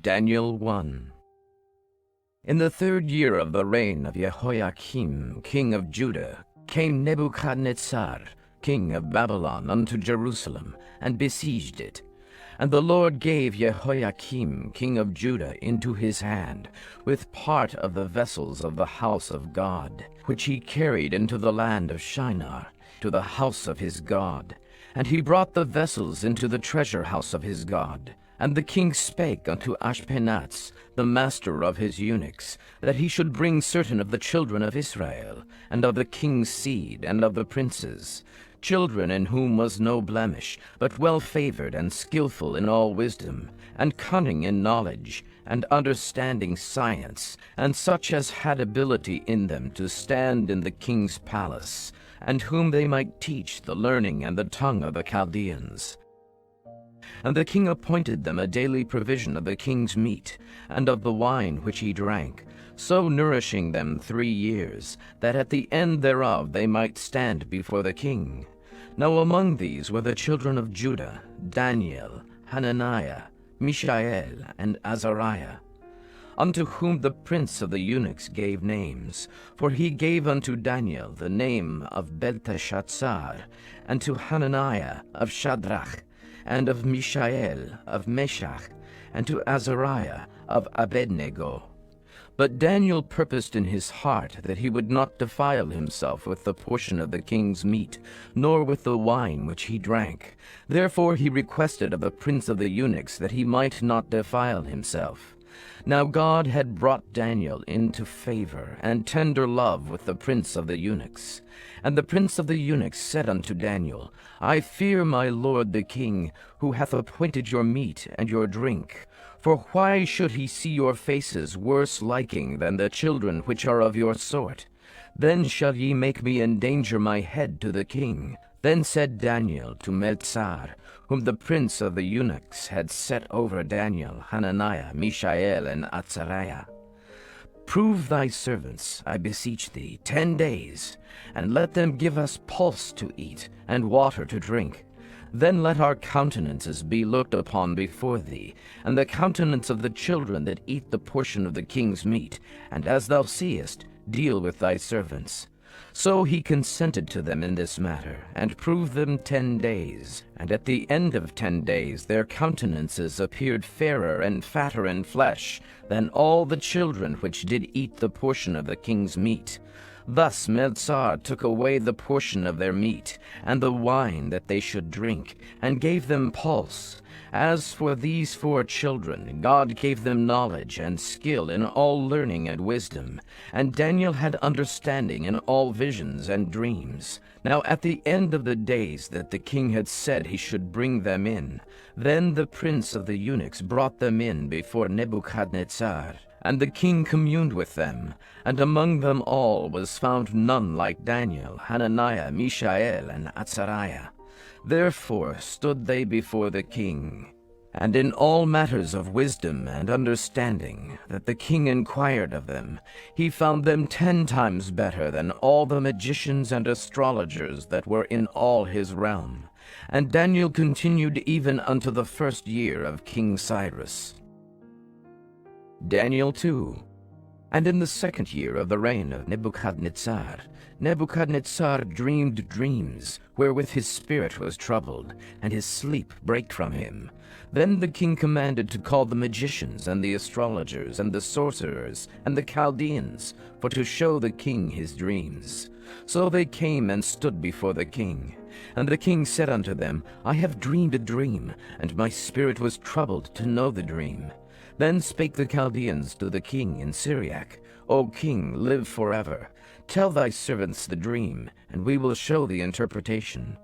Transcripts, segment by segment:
Daniel 1. In the 3rd year of the reign of Jehoiakim, king of Judah, came Nebuchadnezzar, king of Babylon, unto Jerusalem, and besieged it. And the Lord gave Jehoiakim, king of Judah, into his hand, with part of the vessels of the house of God, which he carried into the land of Shinar, to the house of his God. And he brought the vessels into the treasure house of his God. And the king spake unto Ashpenaz, the master of his eunuchs, that he should bring certain of the children of Israel, and of the king's seed, and of the princes, children in whom was no blemish, but well-favored and skillful in all wisdom, and cunning in knowledge, and understanding science, and such as had ability in them to stand in the king's palace, and whom they might teach the learning and the tongue of the Chaldeans. And the king appointed them a daily provision of the king's meat, and of the wine which he drank, so nourishing them 3 years, that at the end thereof they might stand before the king. Now among these were the children of Judah, Daniel, Hananiah, Mishael, and Azariah, unto whom the prince of the eunuchs gave names. For he gave unto Daniel the name of Belteshazzar, and to Hananiah of Shadrach, and of Mishael of Meshach, and to Azariah of Abednego. But Daniel purposed in his heart that he would not defile himself with the portion of the king's meat, nor with the wine which he drank. Therefore he requested of the prince of the eunuchs that he might not defile himself. Now God had brought Daniel into favor and tender love with the prince of the eunuchs. And the prince of the eunuchs said unto Daniel, I fear my lord the king, who hath appointed your meat and your drink. For why should he see your faces worse liking than the children which are of your sort? Then shall ye make me endanger my head to the king. Then said Daniel to Melzar, whom the prince of the eunuchs had set over Daniel, Hananiah, Mishael, and Azariah, Prove thy servants, I beseech thee, 10 days, and let them give us pulse to eat, and water to drink. Then let our countenances be looked upon before thee, and the countenance of the children that eat the portion of the king's meat, and as thou seest, deal with thy servants. So he consented to them in this matter, and proved them 10 days. And at the end of 10 days their countenances appeared fairer and fatter in flesh than all the children which did eat the portion of the king's meat. Thus Melzar took away the portion of their meat, and the wine that they should drink, and gave them pulse. As for these 4 children, God gave them knowledge and skill in all learning and wisdom, and Daniel had understanding in all visions and dreams. Now at the end of the days that the king had said he should bring them in, then the prince of the eunuchs brought them in before Nebuchadnezzar. And the king communed with them, and among them all was found none like Daniel, Hananiah, Mishael, and Azariah. Therefore stood they before the king. And in all matters of wisdom and understanding that the king inquired of them, he found them 10 times better than all the magicians and astrologers that were in all his realm. And Daniel continued even unto the 1st year of King Cyrus. Daniel 2. And in the 2nd year of the reign of Nebuchadnezzar, Nebuchadnezzar dreamed dreams, wherewith his spirit was troubled, and his sleep brake from him. Then the king commanded to call the magicians, and the astrologers, and the sorcerers, and the Chaldeans, for to show the king his dreams. So they came and stood before the king. And the king said unto them, I have dreamed a dream, and my spirit was troubled to know the dream. Then spake the Chaldeans to the king in Syriac, O king, live forever. Tell thy servants the dream, and we will show the interpretation.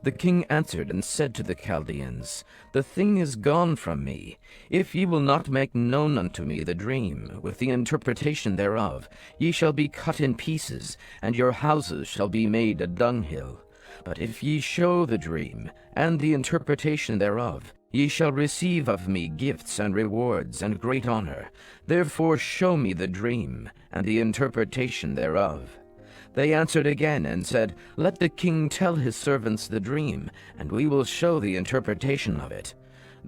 The king answered and said to the Chaldeans, The thing is gone from me. If ye will not make known unto me the dream, with the interpretation thereof, ye shall be cut in pieces, and your houses shall be made a dunghill. But if ye show the dream, and the interpretation thereof, ye shall receive of me gifts and rewards and great honor. Therefore show me the dream, and the interpretation thereof. They answered again and said, Let the king tell his servants the dream, and we will show the interpretation of it.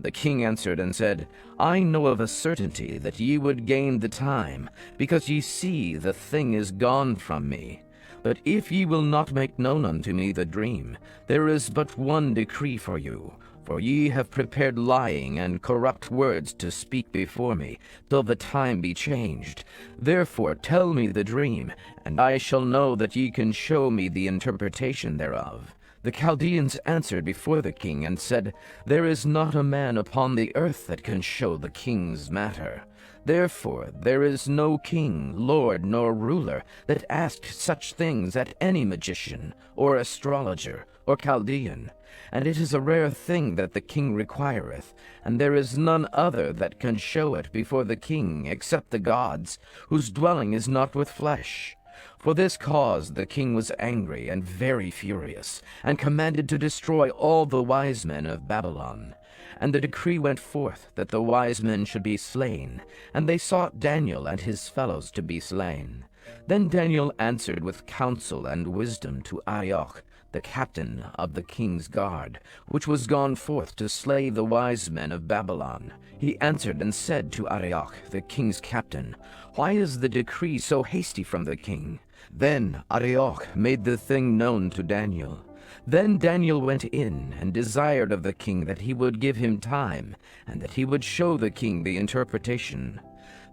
The king answered and said, I know of a certainty that ye would gain the time, because ye see the thing is gone from me. But if ye will not make known unto me the dream, there is but one decree for you. For ye have prepared lying and corrupt words to speak before me, till the time be changed. Therefore tell me the dream, and I shall know that ye can show me the interpretation thereof. The Chaldeans answered before the king, and said, There is not a man upon the earth that can show the king's matter. Therefore there is no king, lord, nor ruler that asked such things at any magician, or astrologer, or Chaldean. And it is a rare thing that the king requireth, and there is none other that can show it before the king, except the gods, whose dwelling is not with flesh. For this cause the king was angry and very furious, and commanded to destroy all the wise men of Babylon. And the decree went forth that the wise men should be slain, and they sought Daniel and his fellows to be slain. Then Daniel answered with counsel and wisdom to Arioch, the captain of the king's guard, which was gone forth to slay the wise men of Babylon. He answered and said to Arioch, the king's captain, Why is the decree so hasty from the king? Then Arioch made the thing known to Daniel. Then Daniel went in and desired of the king that he would give him time, and that he would show the king the interpretation.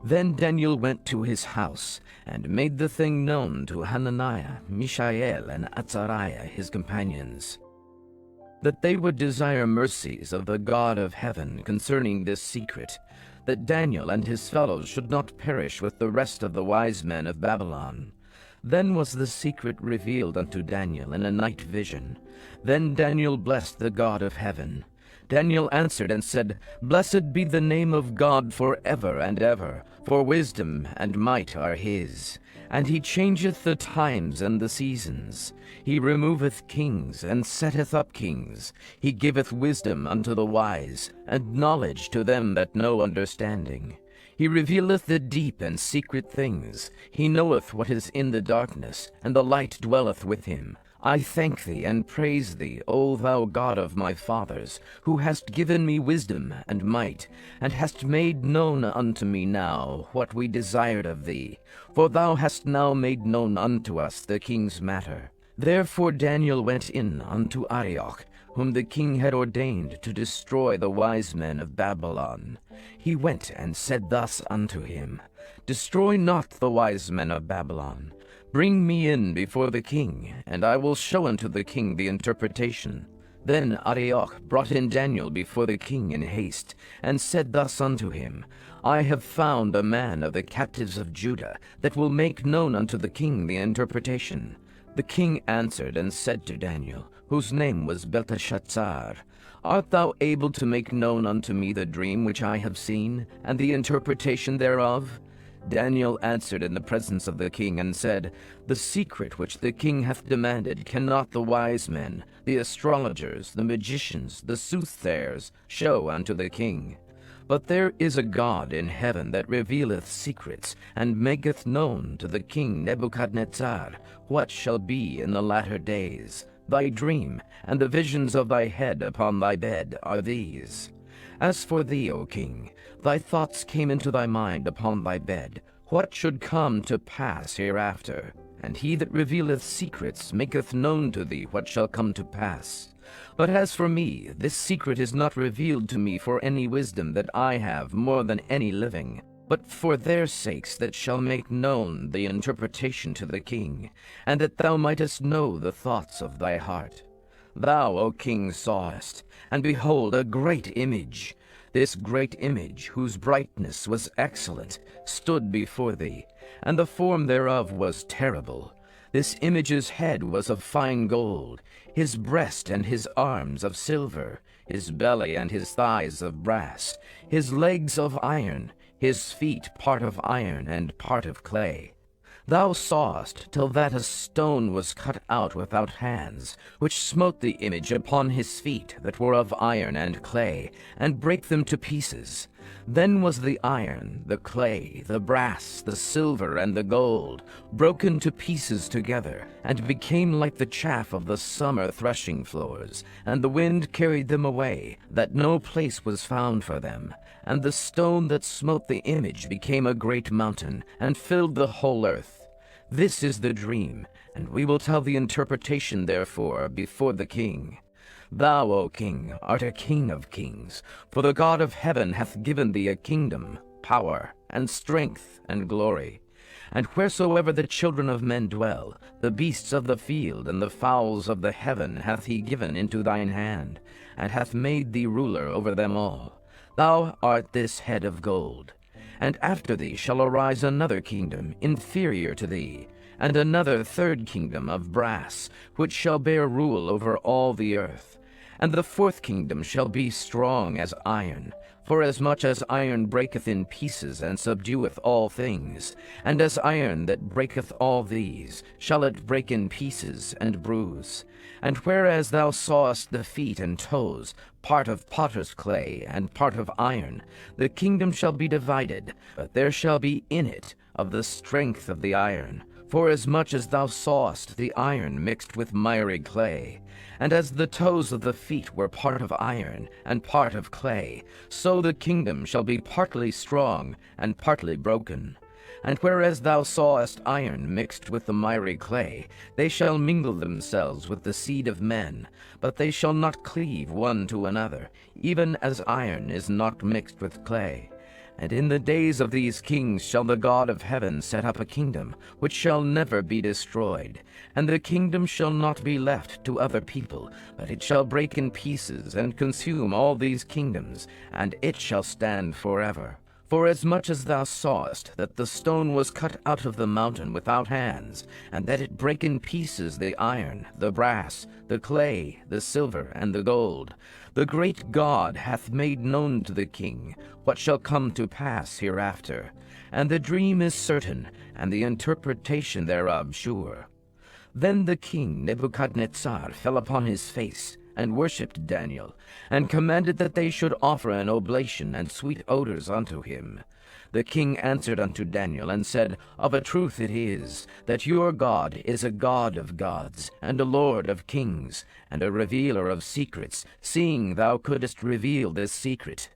Then Daniel went to his house, and made the thing known to Hananiah, Mishael, and Azariah his companions, that they would desire mercies of the God of heaven concerning this secret, that Daniel and his fellows should not perish with the rest of the wise men of Babylon. Then was the secret revealed unto Daniel in a night vision. Then Daniel blessed the God of heaven. Daniel answered and said, Blessed be the name of God for ever and ever, for wisdom and might are his. And he changeth the times and the seasons. He removeth kings, and setteth up kings. He giveth wisdom unto the wise, and knowledge to them that know understanding. He revealeth the deep and secret things. He knoweth what is in the darkness, and the light dwelleth with him. I thank thee and praise thee, O thou God of my fathers, who hast given me wisdom and might, and hast made known unto me now what we desired of thee. For thou hast now made known unto us the king's matter. Therefore Daniel went in unto Arioch, whom the king had ordained to destroy the wise men of Babylon. He went and said thus unto him, Destroy not the wise men of Babylon. Bring me in before the king, and I will show unto the king the interpretation. Then Arioch brought in Daniel before the king in haste, and said thus unto him, I have found a man of the captives of Judah, that will make known unto the king the interpretation. The king answered and said to Daniel, whose name was Belteshazzar, Art thou able to make known unto me the dream which I have seen, and the interpretation thereof? Daniel answered in the presence of the king, and said, The secret which the king hath demanded cannot the wise men, the astrologers, the magicians, the soothsayers, show unto the king. But there is a God in heaven that revealeth secrets, and maketh known to the king Nebuchadnezzar what shall be in the latter days. Thy dream, and the visions of thy head upon thy bed, are these. As for thee, O king, thy thoughts came into thy mind upon thy bed, what should come to pass hereafter. And he that revealeth secrets maketh known to thee what shall come to pass. But as for me, this secret is not revealed to me for any wisdom that I have more than any living, but for their sakes that shall make known the interpretation to the king, and that thou mightest know the thoughts of thy heart. Thou, O king, sawest, and behold, a great image. This great image, whose brightness was excellent, stood before thee, and the form thereof was terrible. This image's head was of fine gold, his breast and his arms of silver, his belly and his thighs of brass, his legs of iron, his feet part of iron and part of clay. Thou sawest till that a stone was cut out without hands, which smote the image upon his feet that were of iron and clay, and brake them to pieces. Then was the iron, the clay, the brass, the silver, and the gold broken to pieces together, and became like the chaff of the summer threshing floors, and the wind carried them away, that no place was found for them. And the stone that smote the image became a great mountain, and filled the whole earth. This is the dream, and we will tell the interpretation therefore before the king. Thou, O king, art a king of kings, for the God of heaven hath given thee a kingdom, power, and strength, and glory. And wheresoever the children of men dwell, the beasts of the field and the fowls of the heaven hath he given into thine hand, and hath made thee ruler over them all. Thou art this head of gold. And after thee shall arise another kingdom, inferior to thee, and another third kingdom of brass, which shall bear rule over all the earth. And the fourth kingdom shall be strong as iron, forasmuch as iron breaketh in pieces and subdueth all things, and as iron that breaketh all these, shall it break in pieces and bruise. And whereas thou sawest the feet and toes, part of potter's clay and part of iron, the kingdom shall be divided, but there shall be in it of the strength of the iron, forasmuch as thou sawest the iron mixed with miry clay. And as the toes of the feet were part of iron and part of clay, so the kingdom shall be partly strong and partly broken. And whereas thou sawest iron mixed with the miry clay, they shall mingle themselves with the seed of men, but they shall not cleave one to another, even as iron is not mixed with clay. And in the days of these kings shall the God of heaven set up a kingdom, which shall never be destroyed. And the kingdom shall not be left to other people, but it shall break in pieces and consume all these kingdoms, and it shall stand forever. Forasmuch as thou sawest that the stone was cut out of the mountain without hands, and that it brake in pieces the iron, the brass, the clay, the silver, and the gold, the great God hath made known to the king what shall come to pass hereafter. And the dream is certain, and the interpretation thereof sure. Then the king Nebuchadnezzar fell upon his face, and worshipped Daniel, and commanded that they should offer an oblation and sweet odors unto him. The king answered unto Daniel, and said, Of a truth it is, that your God is a God of gods, and a Lord of kings, and a revealer of secrets, seeing thou couldest reveal this secret.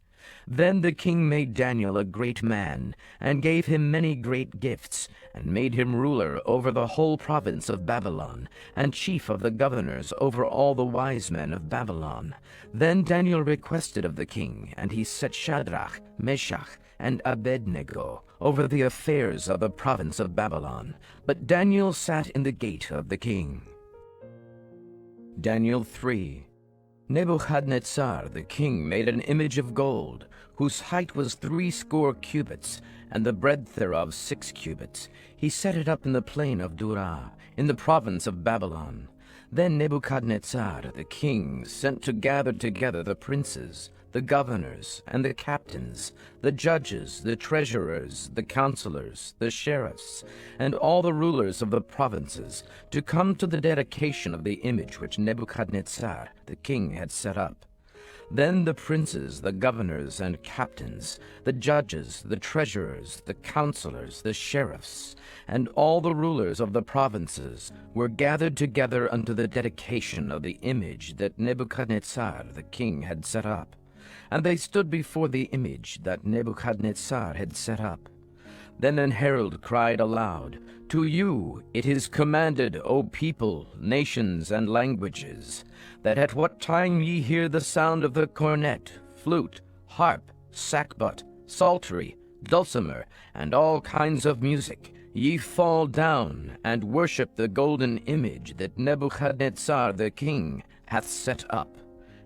Then the king made Daniel a great man, and gave him many great gifts, and made him ruler over the whole province of Babylon, and chief of the governors over all the wise men of Babylon. Then Daniel requested of the king, and he set Shadrach, Meshach, and Abednego over the affairs of the province of Babylon. But Daniel sat in the gate of the king. Daniel 3. Nebuchadnezzar the king made an image of gold, whose height was 60 cubits, and the breadth thereof 6 cubits. He set it up in the plain of Dura, in the province of Babylon. Then Nebuchadnezzar the king sent to gather together the princes, the governors, and the captains, the judges, the treasurers, the counselors, the sheriffs, and all the rulers of the provinces, to come to the dedication of the image which Nebuchadnezzar the king had set up. Then the princes, the governors, and captains, the judges, the treasurers, the counselors, the sheriffs, and all the rulers of the provinces were gathered together unto the dedication of the image that Nebuchadnezzar the king had set up. And they stood before the image that Nebuchadnezzar had set up. Then an herald cried aloud, To you it is commanded, O people, nations, and languages, that at what time ye hear the sound of the cornet, flute, harp, sackbut, psaltery, dulcimer, and all kinds of music, ye fall down and worship the golden image that Nebuchadnezzar the king hath set up.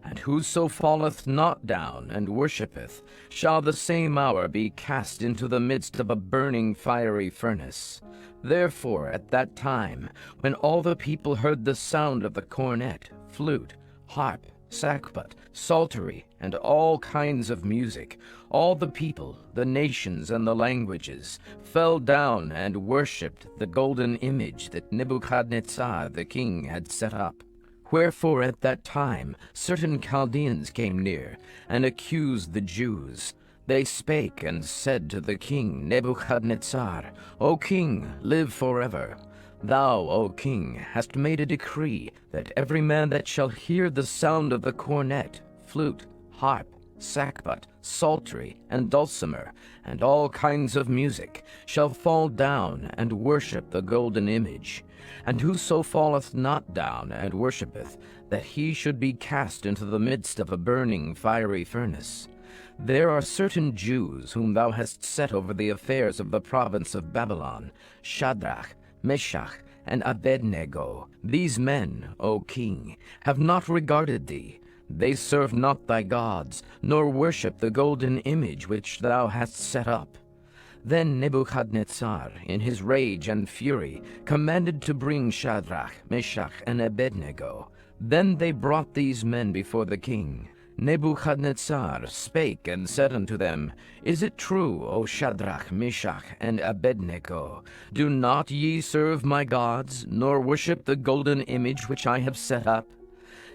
And whoso falleth not down and worshippeth shall the same hour be cast into the midst of a burning fiery furnace. Therefore at that time, when all the people heard the sound of the cornet, flute, harp, sackbut, psaltery, and all kinds of music, all the people, the nations, and the languages fell down and worshipped the golden image that Nebuchadnezzar the king had set up. Wherefore at that time certain Chaldeans came near, and accused the Jews. They spake and said to the king Nebuchadnezzar, O king, live forever. Thou, O king, hast made a decree that every man that shall hear the sound of the cornet, flute, harp, sackbut, psaltery, and dulcimer, and all kinds of music, shall fall down and worship the golden image. And whoso falleth not down and worshippeth, that he should be cast into the midst of a burning fiery furnace. There are certain Jews whom thou hast set over the affairs of the province of Babylon, Shadrach, Meshach, and Abednego. These men, O king, have not regarded thee. They serve not thy gods, nor worship the golden image which thou hast set up. Then Nebuchadnezzar, in his rage and fury, commanded to bring Shadrach, Meshach, and Abednego. Then they brought these men before the king. Nebuchadnezzar spake and said unto them, Is it true, O Shadrach, Meshach, and Abednego? Do not ye serve my gods, nor worship the golden image which I have set up?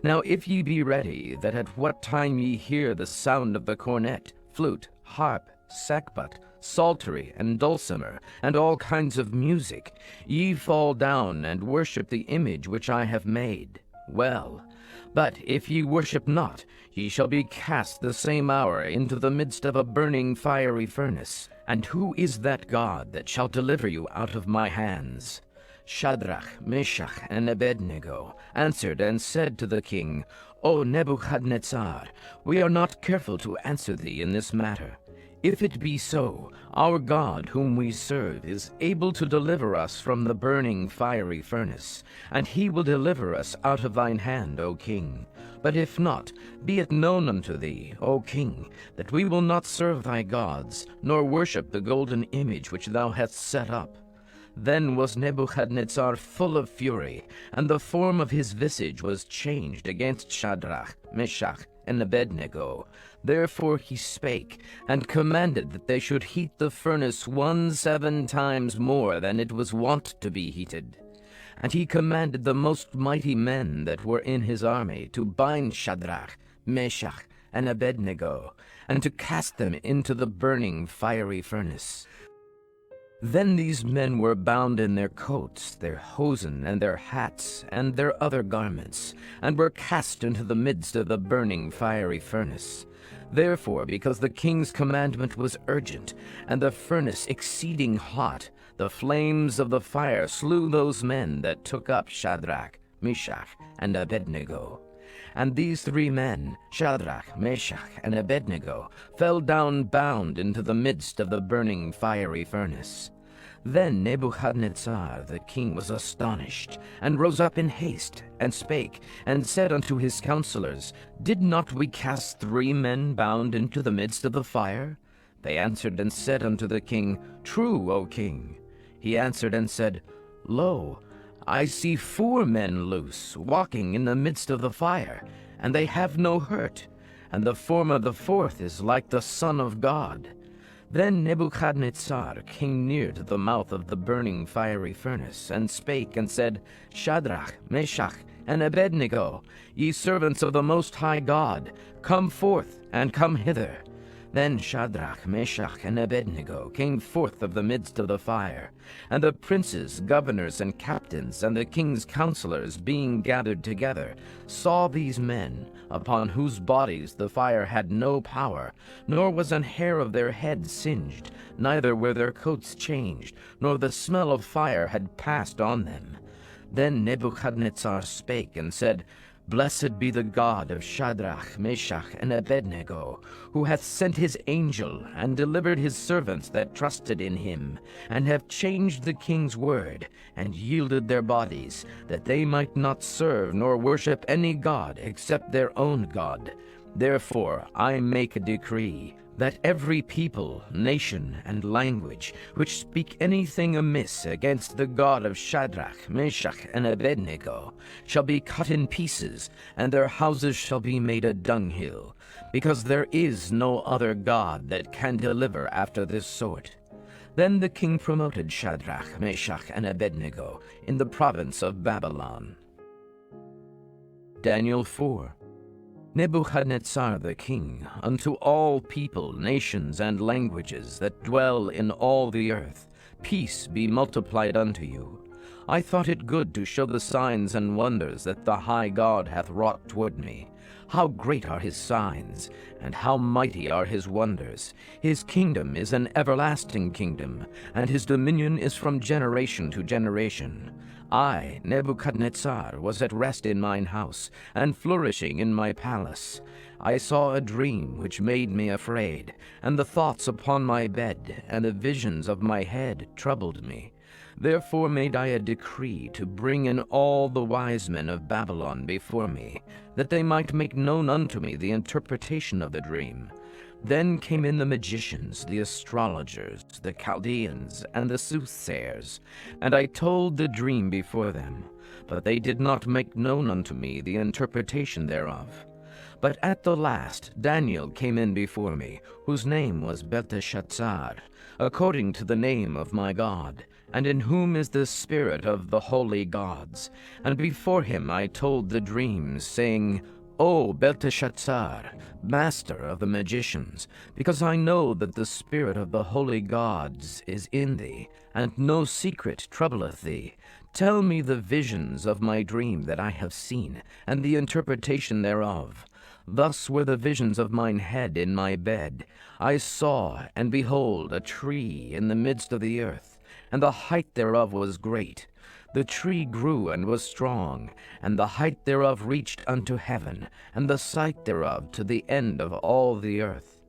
Now if ye be ready, that at what time ye hear the sound of the cornet, flute, harp, sackbut, psaltery, and dulcimer, and all kinds of music, ye fall down and worship the image which I have made. Well, but if ye worship not, ye shall be cast the same hour into the midst of a burning fiery furnace. And who is that God that shall deliver you out of my hands? Shadrach, Meshach, and Abednego answered and said to the king, O Nebuchadnezzar, we are not careful to answer thee in this matter. If it be so, our God whom we serve is able to deliver us from the burning fiery furnace, and he will deliver us out of thine hand, O king. But if not, be it known unto thee, O king, that we will not serve thy gods, nor worship the golden image which thou hast set up. Then was Nebuchadnezzar full of fury, and the form of his visage was changed against Shadrach, Meshach, and Abednego. Therefore he spake, and commanded that they should heat the furnace 17 times more than it was wont to be heated. And he commanded the most mighty men that were in his army to bind Shadrach, Meshach, and Abednego, and to cast them into the burning fiery furnace. Then these men were bound in their coats, their hosen, and their hats, and their other garments, and were cast into the midst of the burning fiery furnace. Therefore, because the king's commandment was urgent, and the furnace exceeding hot, the flames of the fire slew those men that took up Shadrach, Meshach, and Abednego. And these 3 men, Shadrach, Meshach, and Abednego, fell down bound into the midst of the burning fiery furnace. Then Nebuchadnezzar the king was astonished, and rose up in haste, and spake, and said unto his counselors, Did not we cast 3 men bound into the midst of the fire? They answered and said unto the king, True, O king. He answered and said, Lo, I see 4 men loose, walking in the midst of the fire, and they have no hurt, and the form of the 4th is like the Son of God. Then Nebuchadnezzar came near to the mouth of the burning fiery furnace, and spake and said, Shadrach, Meshach, and Abednego, ye servants of the Most High God, come forth, and come hither. Then Shadrach, Meshach, and Abednego came forth of the midst of the fire. And the princes, governors, and captains, and the king's counselors, being gathered together, saw these men, upon whose bodies the fire had no power, nor was an hair of their head singed, neither were their coats changed, nor the smell of fire had passed on them. Then Nebuchadnezzar spake and said, Blessed be the God of Shadrach, Meshach, and Abednego, who hath sent his angel, and delivered his servants that trusted in him, and have changed the king's word, and yielded their bodies, that they might not serve nor worship any god except their own God. Therefore I make a decree, that every people, nation, and language, which speak anything amiss against the God of Shadrach, Meshach, and Abednego, shall be cut in pieces, and their houses shall be made a dunghill, because there is no other God that can deliver after this sort. Then the king promoted Shadrach, Meshach, and Abednego in the province of Babylon. Daniel 4. Nebuchadnezzar the king, unto all people, nations, and languages that dwell in all the earth, peace be multiplied unto you. I thought it good to show the signs and wonders that the high God hath wrought toward me. How great are his signs, and how mighty are his wonders! His kingdom is an everlasting kingdom, and his dominion is from generation to generation. I, Nebuchadnezzar, was at rest in mine house, and flourishing in my palace. I saw a dream which made me afraid, and the thoughts upon my bed, and the visions of my head troubled me. Therefore made I a decree to bring in all the wise men of Babylon before me, that they might make known unto me the interpretation of the dream. Then came in the magicians, the astrologers, the Chaldeans, and the soothsayers, and I told the dream before them, but they did not make known unto me the interpretation thereof. But at the last Daniel came in before me, whose name was Belteshazzar, according to the name of my God, and in whom is the spirit of the holy gods. And before him I told the dreams, saying, O Belteshazzar, master of the magicians, because I know that the spirit of the holy gods is in thee, and no secret troubleth thee, tell me the visions of my dream that I have seen, and the interpretation thereof. Thus were the visions of mine head in my bed. I saw, and behold, a tree in the midst of the earth, and the height thereof was great. The tree grew and was strong, and the height thereof reached unto heaven, and the sight thereof to the end of all the earth.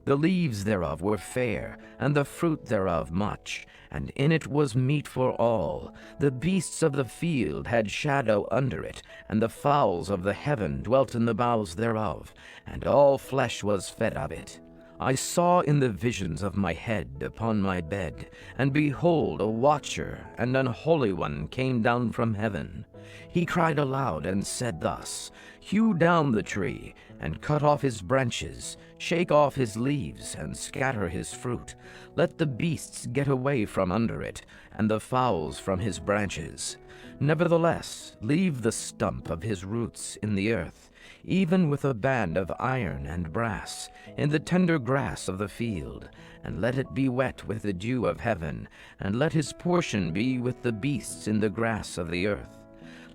The leaves thereof were fair, and the fruit thereof much, and in it was meat for all. The beasts of the field had shadow under it, and the fowls of the heaven dwelt in the boughs thereof, and all flesh was fed of it. I saw in the visions of my head upon my bed, and behold, a watcher and an holy one came down from heaven. He cried aloud and said thus, Hew down the tree, and cut off his branches, shake off his leaves, and scatter his fruit. Let the beasts get away from under it, and the fowls from his branches. Nevertheless, leave the stump of his roots in the earth, even with a band of iron and brass, in the tender grass of the field, and let it be wet with the dew of heaven, and let his portion be with the beasts in the grass of the earth.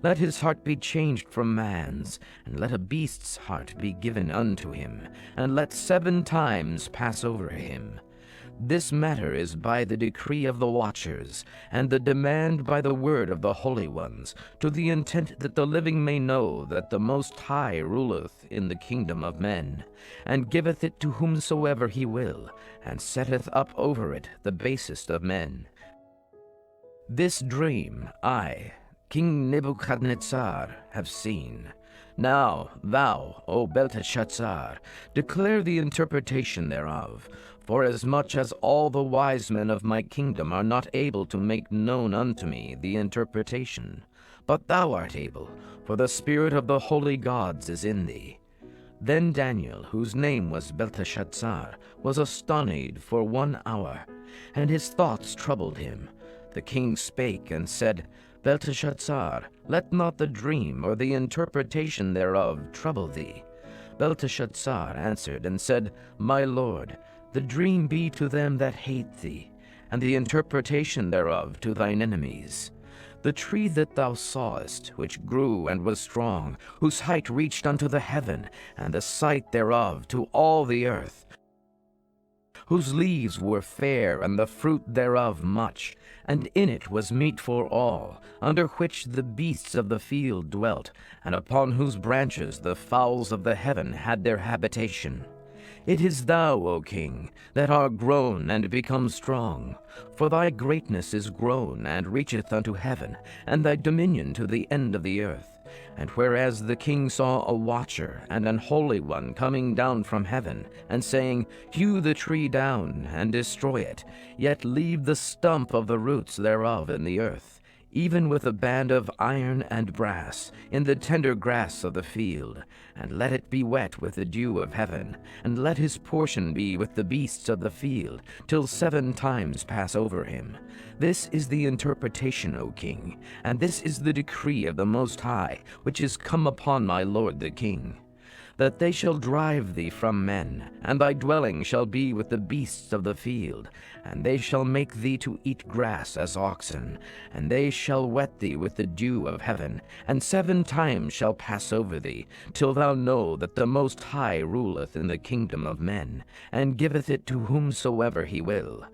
Let his heart be changed from man's, and let a beast's heart be given unto him, and let 7 times pass over him. This matter is by the decree of the watchers, and the demand by the word of the holy ones, to the intent that the living may know that the Most High ruleth in the kingdom of men, and giveth it to whomsoever he will, and setteth up over it the basest of men. This dream I, King Nebuchadnezzar, have seen. Now thou, O Belteshazzar, declare the interpretation thereof, forasmuch as all the wise men of my kingdom are not able to make known unto me the interpretation. But thou art able, for the spirit of the holy gods is in thee. Then Daniel, whose name was Belteshazzar, was astonied for 1 hour, and his thoughts troubled him. The king spake and said, Belteshazzar, let not the dream or the interpretation thereof trouble thee. Belteshazzar answered and said, My lord, the dream be to them that hate thee, and the interpretation thereof to thine enemies. The tree that thou sawest, which grew and was strong, whose height reached unto the heaven, and the sight thereof to all the earth, whose leaves were fair, and the fruit thereof much, and in it was meat for all, under which the beasts of the field dwelt, and upon whose branches the fowls of the heaven had their habitation. It is thou, O king, that art grown and become strong, for thy greatness is grown and reacheth unto heaven, and thy dominion to the end of the earth. And whereas the king saw a watcher and an holy one coming down from heaven, and saying, Hew the tree down and destroy it, yet leave the stump of the roots thereof in the earth, even with a band of iron and brass, in the tender grass of the field, and let it be wet with the dew of heaven, and let his portion be with the beasts of the field, till 7 times pass over him. This is the interpretation, O king, and this is the decree of the Most High, which is come upon my lord the king. that they shall drive thee from men, and thy dwelling shall be with the beasts of the field, and they shall make thee to eat grass as oxen, and they shall wet thee with the dew of heaven, and 7 times shall pass over thee, till thou know that the Most High ruleth in the kingdom of men, and giveth it to whomsoever he will.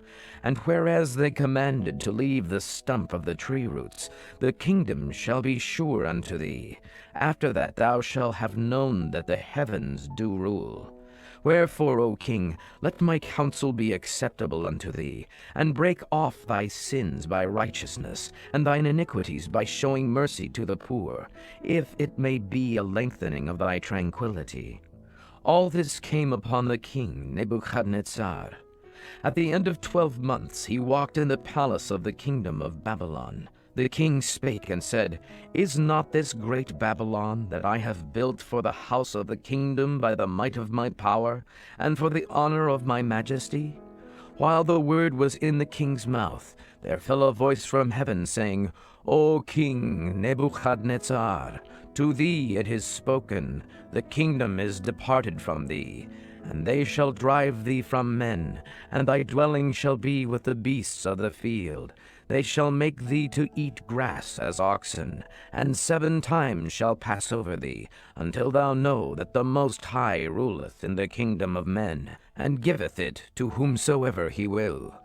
And whereas they commanded to leave the stump of the tree roots, the kingdom shall be sure unto thee. After that thou shalt have known that the heavens do rule. Wherefore, O king, let my counsel be acceptable unto thee, and break off thy sins by righteousness, and thine iniquities by showing mercy to the poor, if it may be a lengthening of thy tranquillity. All this came upon the king Nebuchadnezzar. At the end of 12 months he walked in the palace of the kingdom of Babylon. The king spake and said, Is not this great Babylon that I have built for the house of the kingdom by the might of my power, and for the honor of my majesty? While the word was in the king's mouth, there fell a voice from heaven, saying, O King Nebuchadnezzar, to thee it is spoken, the kingdom is departed from thee, and they shall drive thee from men, and thy dwelling shall be with the beasts of the field. They shall make thee to eat grass as oxen, and 7 times shall pass over thee, until thou know that the Most High ruleth in the kingdom of men, and giveth it to whomsoever he will.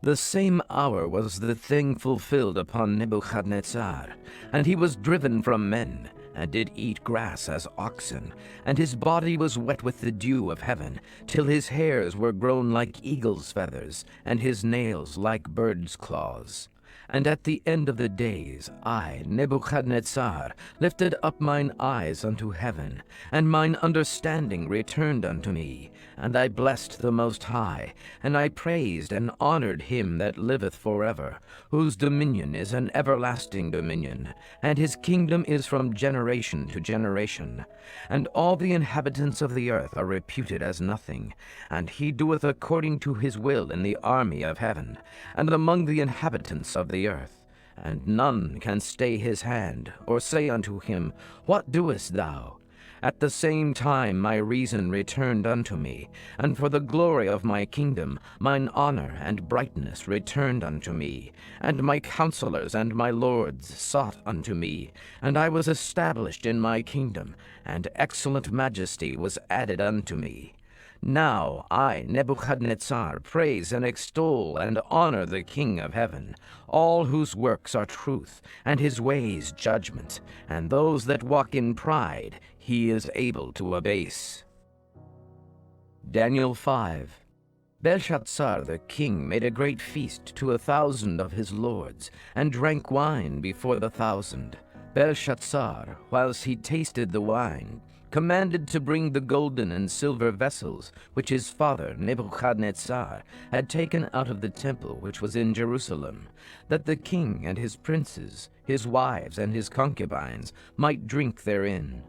The same hour was the thing fulfilled upon Nebuchadnezzar, and he was driven from men, and did eat grass as oxen, and his body was wet with the dew of heaven, till his hairs were grown like eagle's feathers, and his nails like birds' claws. And at the end of the days, I, Nebuchadnezzar, lifted up mine eyes unto heaven, and mine understanding returned unto me, and I blessed the Most High, and I praised and honored him that liveth forever, whose dominion is an everlasting dominion, and his kingdom is from generation to generation. And all the inhabitants of the earth are reputed as nothing, and he doeth according to his will in the army of heaven, and among the inhabitants of the earth. And none can stay his hand, or say unto him, What doest thou? At the same time my reason returned unto me, and for the glory of my kingdom mine honor and brightness returned unto me, and my counselors and my lords sought unto me, and I was established in my kingdom, and excellent majesty was added unto me. Now I, Nebuchadnezzar, praise and extol and honor the King of heaven, all whose works are truth, and his ways judgment, and those that walk in pride he is able to abase. Daniel 5. Belshazzar the king made a great feast to 1,000 of his lords, and drank wine before the 1,000. Belshazzar, whilst he tasted the wine, commanded to bring the golden and silver vessels which his father Nebuchadnezzar had taken out of the temple which was in Jerusalem, that the king and his princes, his wives and his concubines might drink therein.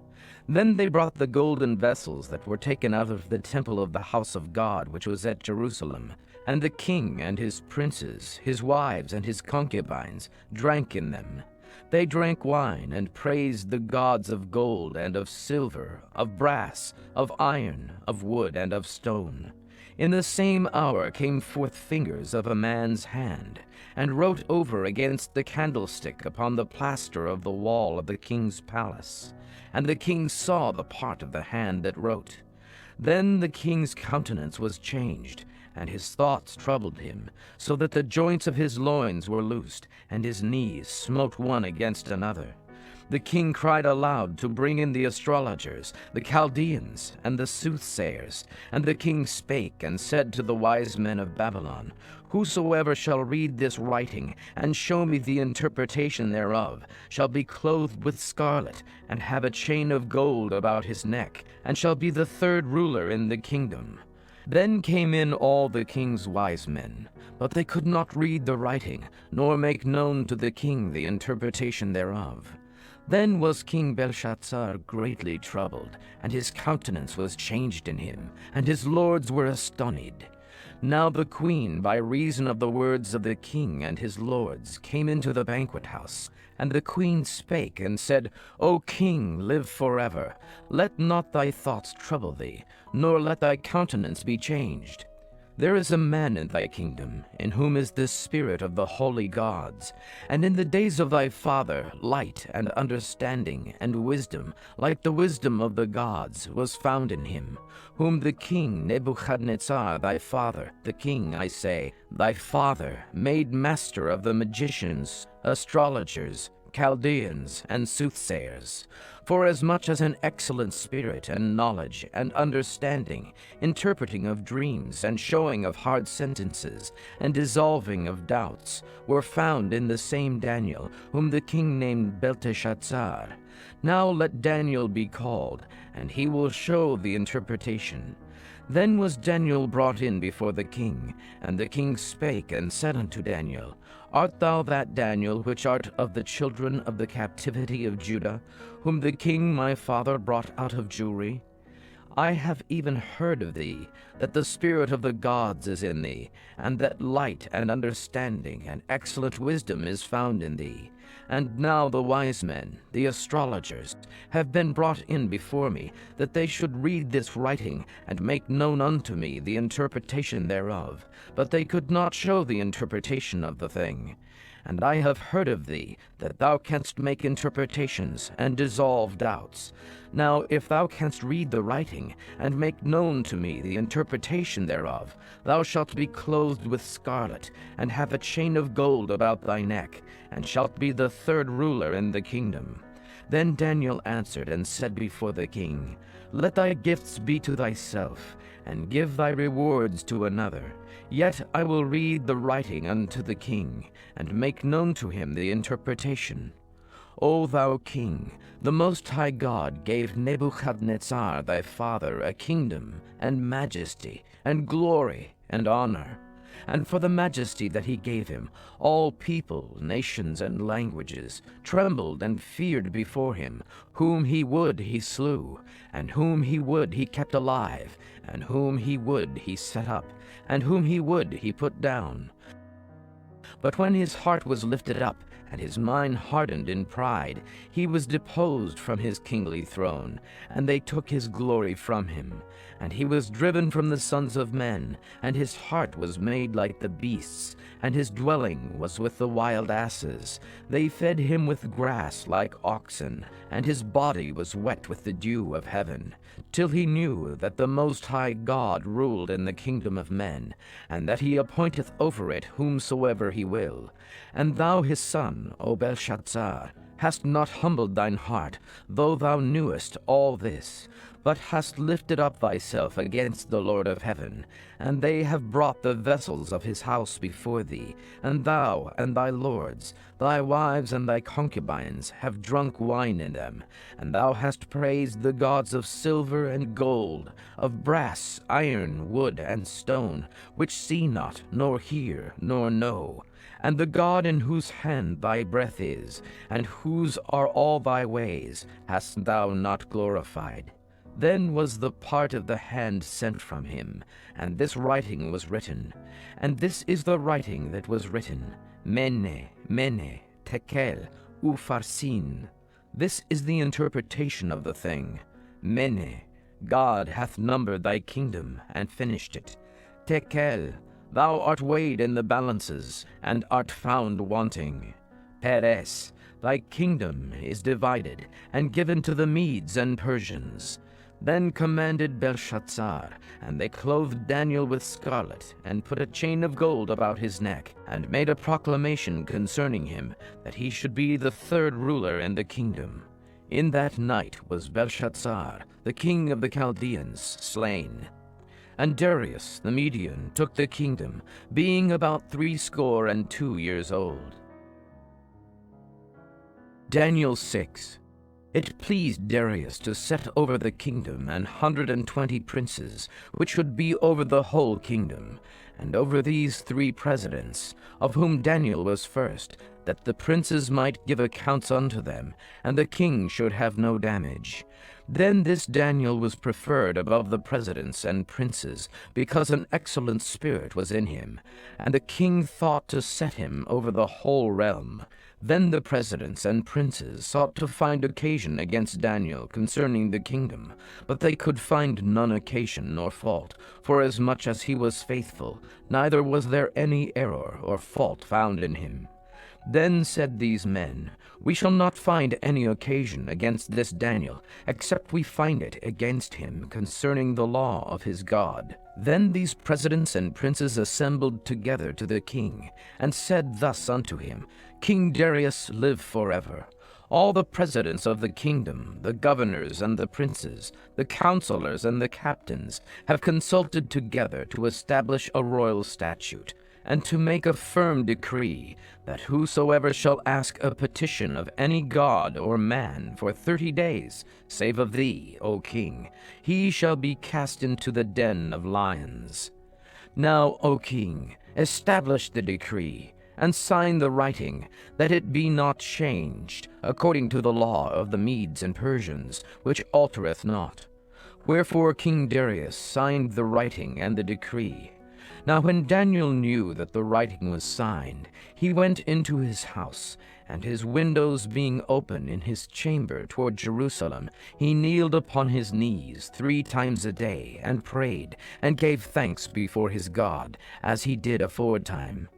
Then they brought the golden vessels that were taken out of the temple of the house of God which was at Jerusalem, and the king and his princes, his wives and his concubines drank in them. They drank wine and praised the gods of gold and of silver, of brass, of iron, of wood, and of stone. In the same hour came forth fingers of a man's hand, and wrote over against the candlestick upon the plaster of the wall of the king's palace. And the king saw the part of the hand that wrote. Then the king's countenance was changed, and his thoughts troubled him, so that the joints of his loins were loosed, and his knees smote one against another. The king cried aloud to bring in the astrologers, the Chaldeans, and the soothsayers. And the king spake and said to the wise men of Babylon, Whosoever shall read this writing, and show me the interpretation thereof, shall be clothed with scarlet, and have a chain of gold about his neck, and shall be the 3rd ruler in the kingdom. Then came in all the king's wise men, but they could not read the writing, nor make known to the king the interpretation thereof. Then was King Belshazzar greatly troubled, and his countenance was changed in him, and his lords were astonied. Now the queen, by reason of the words of the king and his lords, came into the banquet house. And the queen spake and said, O king, live forever. Let not thy thoughts trouble thee, nor let thy countenance be changed. There is a man in thy kingdom, in whom is the spirit of the holy gods. And in the days of thy father, light and understanding and wisdom, like the wisdom of the gods, was found in him, whom the king Nebuchadnezzar thy father, the king, I say, thy father, made master of the magicians, astrologers, Chaldeans, and soothsayers, forasmuch as an excellent spirit and knowledge and understanding, interpreting of dreams and showing of hard sentences and dissolving of doubts, were found in the same Daniel, whom the king named Belteshazzar. Now let Daniel be called, and he will show the interpretation. Then was Daniel brought in before the king, and the king spake and said unto Daniel, Art thou that Daniel which art of the children of the captivity of Judah, whom the king my father brought out of Jewry? I have even heard of thee, that the spirit of the gods is in thee, and that light and understanding and excellent wisdom is found in thee. And now the wise men, the astrologers, have been brought in before me, that they should read this writing, and make known unto me the interpretation thereof. But they could not show the interpretation of the thing. And I have heard of thee, that thou canst make interpretations, and dissolve doubts. Now if thou canst read the writing, and make known to me the interpretation thereof, thou shalt be clothed with scarlet, and have a chain of gold about thy neck, and shalt be the third ruler in the kingdom. Then Daniel answered and said before the king, Let thy gifts be to thyself, and give thy rewards to another. Yet I will read the writing unto the king, and make known to him the interpretation. O thou king, the Most High God gave Nebuchadnezzar thy father a kingdom, and majesty, and glory, and honor. And for the majesty that he gave him, all people, nations, and languages trembled and feared before him. Whom he would he slew, and whom he would he kept alive, and whom he would he set up, and whom he would he put down. But when his heart was lifted up, and his mind hardened in pride, he was deposed from his kingly throne, and they took his glory from him. And he was driven from the sons of men, and his heart was made like the beasts, and his dwelling was with the wild asses. They fed him with grass like oxen, and his body was wet with the dew of heaven, till he knew that the Most High God ruled in the kingdom of men, and that he appointeth over it whomsoever he will. And thou his son, O Belshazzar, hast not humbled thine heart, though thou knewest all this, but hast lifted up thyself against the Lord of heaven. And they have brought the vessels of his house before thee, and thou and thy lords, thy wives and thy concubines, have drunk wine in them. And thou hast praised the gods of silver and gold, of brass, iron, wood, and stone, which see not, nor hear, nor know. And the God in whose hand thy breath is, and whose are all thy ways, hast thou not glorified. Then was the part of the hand sent from him, and this writing was written. And this is the writing that was written, Mene, Mene, Tekel, Upharsin. This is the interpretation of the thing. Mene, God hath numbered thy kingdom, and finished it. Tekel, thou art weighed in the balances, and art found wanting. Peres, thy kingdom is divided, and given to the Medes and Persians. Then commanded Belshazzar, and they clothed Daniel with scarlet, and put a chain of gold about his neck, and made a proclamation concerning him, that he should be the third ruler in the kingdom. In that night was Belshazzar, the king of the Chaldeans, slain. And Darius the Median took the kingdom, being about 62 years old. Daniel 6. It pleased Darius to set over the kingdom 120 princes, which should be over the whole kingdom, and over these 3 presidents, of whom Daniel was first, that the princes might give accounts unto them, and the king should have no damage. Then this Daniel was preferred above the presidents and princes, because an excellent spirit was in him, and the king thought to set him over the whole realm. Then the presidents and princes sought to find occasion against Daniel concerning the kingdom, but they could find none occasion nor fault, forasmuch as he was faithful, neither was there any error or fault found in him. Then said these men, We shall not find any occasion against this Daniel, except we find it against him concerning the law of his God. Then these presidents and princes assembled together to the king, and said thus unto him, King Darius, live forever. All the presidents of the kingdom, the governors and the princes, the counselors and the captains, have consulted together to establish a royal statute, and to make a firm decree, that whosoever shall ask a petition of any god or man for 30 days, save of thee, O king, he shall be cast into the den of lions. Now, O king, establish the decree, and sign the writing, that it be not changed, according to the law of the Medes and Persians, which altereth not. Wherefore King Darius signed the writing and the decree. Now when Daniel knew that the writing was signed, he went into his house, and his windows being open in his chamber toward Jerusalem, he kneeled upon his knees 3 times a day, and prayed, and gave thanks before his God, as he did aforetime.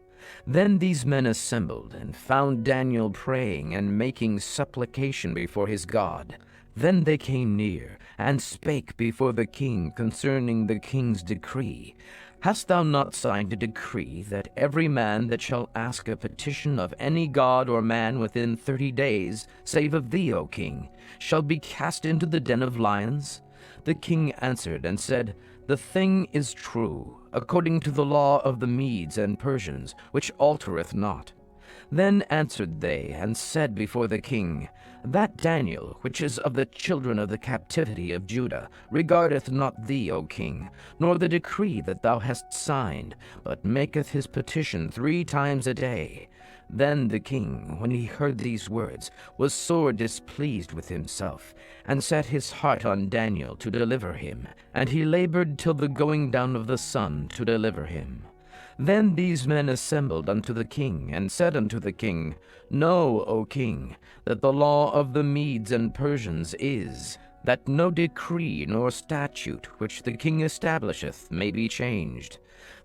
Then these men assembled, and found Daniel praying and making supplication before his God. Then they came near, and spake before the king concerning the king's decree. Hast thou not signed a decree that every man that shall ask a petition of any god or man within 30 days, save of thee, O king, shall be cast into the den of lions? The king answered and said, The thing is true, according to the law of the Medes and Persians, which altereth not. Then answered they, and said before the king, That Daniel, which is of the children of the captivity of Judah, regardeth not thee, O king, nor the decree that thou hast signed, but maketh his petition 3 times a day. Then the king, when he heard these words, was sore displeased with himself, and set his heart on Daniel to deliver him, and he labored till the going down of the sun to deliver him. Then these men assembled unto the king, and said unto the king, Know, O king, that the law of the Medes and Persians is, that no decree nor statute which the king establisheth may be changed.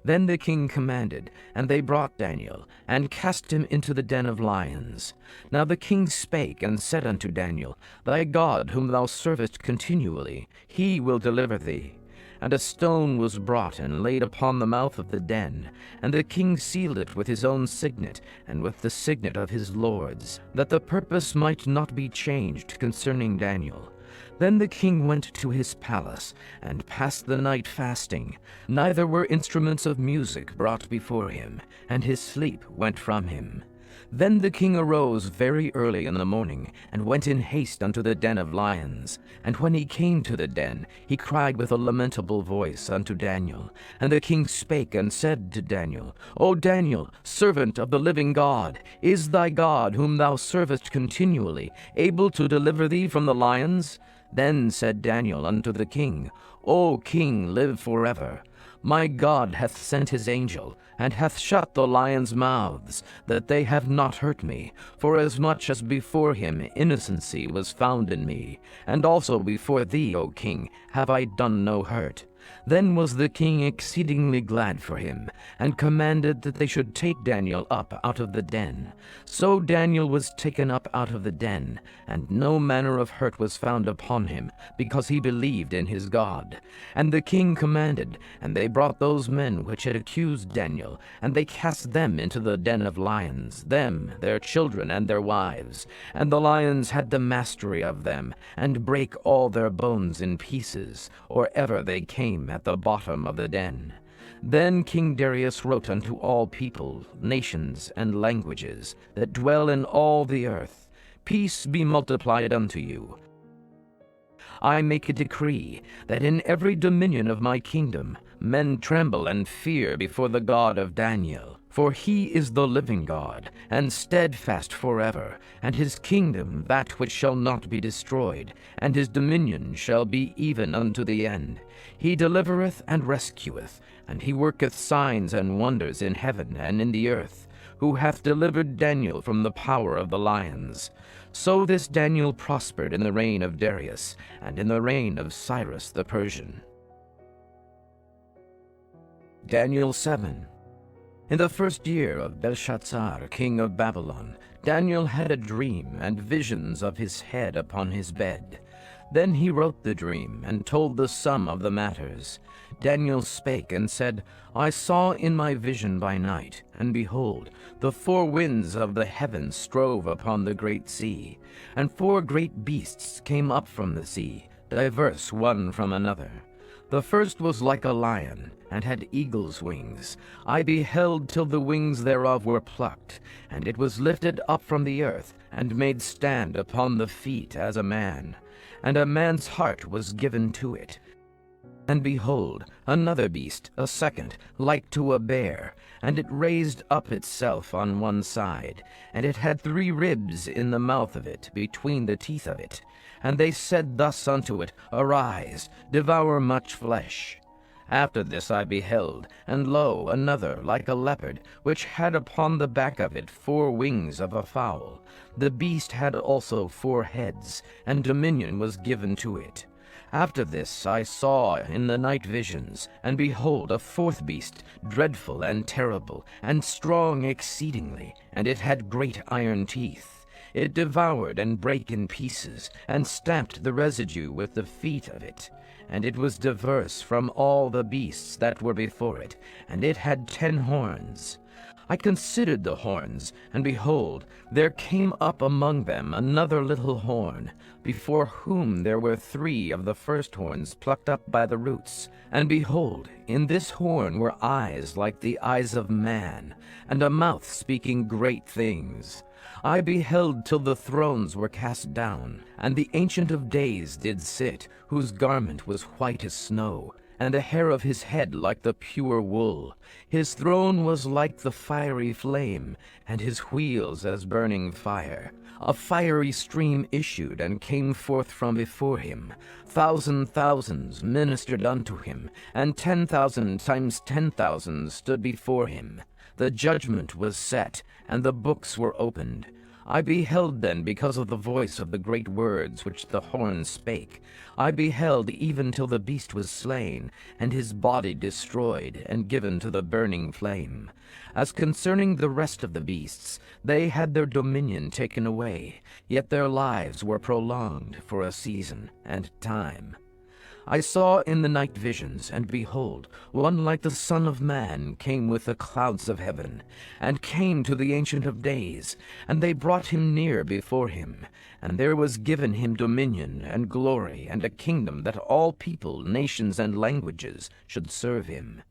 Then the king commanded, and they brought Daniel, and cast him into the den of lions. Now the king spake and said unto Daniel, Thy God, whom thou servest continually, he will deliver thee. And a stone was brought and laid upon the mouth of the den, and the king sealed it with his own signet, and with the signet of his lords, that the purpose might not be changed concerning Daniel. Then the king went to his palace, and passed the night fasting. Neither were instruments of music brought before him, and his sleep went from him. Then the king arose very early in the morning, and went in haste unto the den of lions. And when he came to the den, he cried with a lamentable voice unto Daniel. And the king spake and said to Daniel, O Daniel, servant of the living God, is thy God, whom thou servest continually, able to deliver thee from the lions? Then said Daniel unto the king, O king, live forever. My God hath sent his angel, and hath shut the lions' mouths, that they have not hurt me, forasmuch as before him innocency was found in me, and also before thee, O king, have I done no hurt. Then was the king exceedingly glad for him, and commanded that they should take Daniel up out of the den. So Daniel was taken up out of the den, and no manner of hurt was found upon him, because he believed in his God. And the king commanded, and they brought those men which had accused Daniel, and they cast them into the den of lions, them, their children, and their wives. And the lions had the mastery of them, and brake all their bones in pieces, or ever they came at the bottom of the den. Then King Darius wrote unto all people, nations, and languages, that dwell in all the earth, Peace be multiplied unto you. I make a decree, that in every dominion of my kingdom men tremble and fear before the God of Daniel. For he is the living God, and steadfast forever, and his kingdom that which shall not be destroyed, and his dominion shall be even unto the end. He delivereth and rescueth, and he worketh signs and wonders in heaven and in the earth, who hath delivered Daniel from the power of the lions. So this Daniel prospered in the reign of Darius, and in the reign of Cyrus the Persian. Daniel 7. In the first year of Belshazzar, king of Babylon, Daniel had a dream and visions of his head upon his bed. Then he wrote the dream, and told the sum of the matters. Daniel spake and said, I saw in my vision by night, and behold, the four winds of the heavens strove upon the great sea, and four great beasts came up from the sea, diverse one from another. The first was like a lion, and had eagle's wings. I beheld till the wings thereof were plucked, and it was lifted up from the earth, and made stand upon the feet as a man. And a man's heart was given to it. And behold, another beast, a second, like to a bear, and it raised up itself on one side, and it had 3 ribs in the mouth of it, between the teeth of it. And they said thus unto it, Arise, devour much flesh. After this I beheld, and lo, another, like a leopard, which had upon the back of it 4 wings of a fowl. The beast had also 4 heads, and dominion was given to it. After this I saw in the night visions, and behold, a 4th beast, dreadful and terrible, and strong exceedingly, and it had great iron teeth. It devoured and brake in pieces, and stamped the residue with the feet of it. And it was diverse from all the beasts that were before it, and it had 10 horns. I considered the horns, and behold, there came up among them another little horn, before whom there were 3 of the first horns plucked up by the roots. And behold, in this horn were eyes like the eyes of man, and a mouth speaking great things. I beheld till the thrones were cast down, and the Ancient of Days did sit, whose garment was white as snow, and the hair of his head like the pure wool. His throne was like the fiery flame, and his wheels as burning fire. A fiery stream issued and came forth from before him. 1,000 thousands ministered unto him, and 10,000 times 10,000 stood before him. The judgment was set, and the books were opened. I beheld then because of the voice of the great words which the horn spake. I beheld even till the beast was slain, and his body destroyed, and given to the burning flame. As concerning the rest of the beasts, they had their dominion taken away, yet their lives were prolonged for a season and time. I saw in the night visions, and behold, one like the Son of Man came with the clouds of heaven, and came to the Ancient of Days, and they brought him near before him. And there was given him dominion and glory and a kingdom, that all people, nations, and languages should serve him.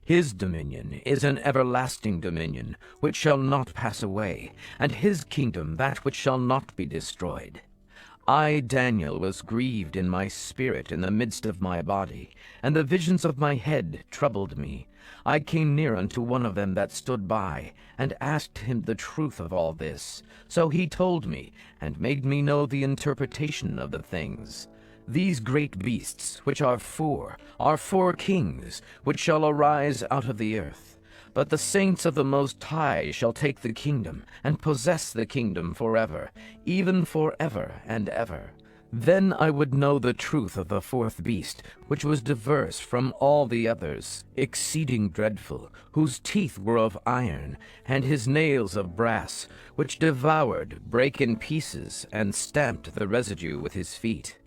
His dominion is an everlasting dominion, which shall not pass away, and his kingdom that which shall not be destroyed. I, Daniel, was grieved in my spirit in the midst of my body, and the visions of my head troubled me. I came near unto one of them that stood by, and asked him the truth of all this. So he told me, and made me know the interpretation of the things. These great beasts, which are 4 kings, which shall arise out of the earth. But the saints of the Most High shall take the kingdom, and possess the kingdom forever, even forever and ever. Then I would know the truth of the 4th beast, which was diverse from all the others, exceeding dreadful, whose teeth were of iron, and his nails of brass, which devoured, brake in pieces, and stamped the residue with his feet.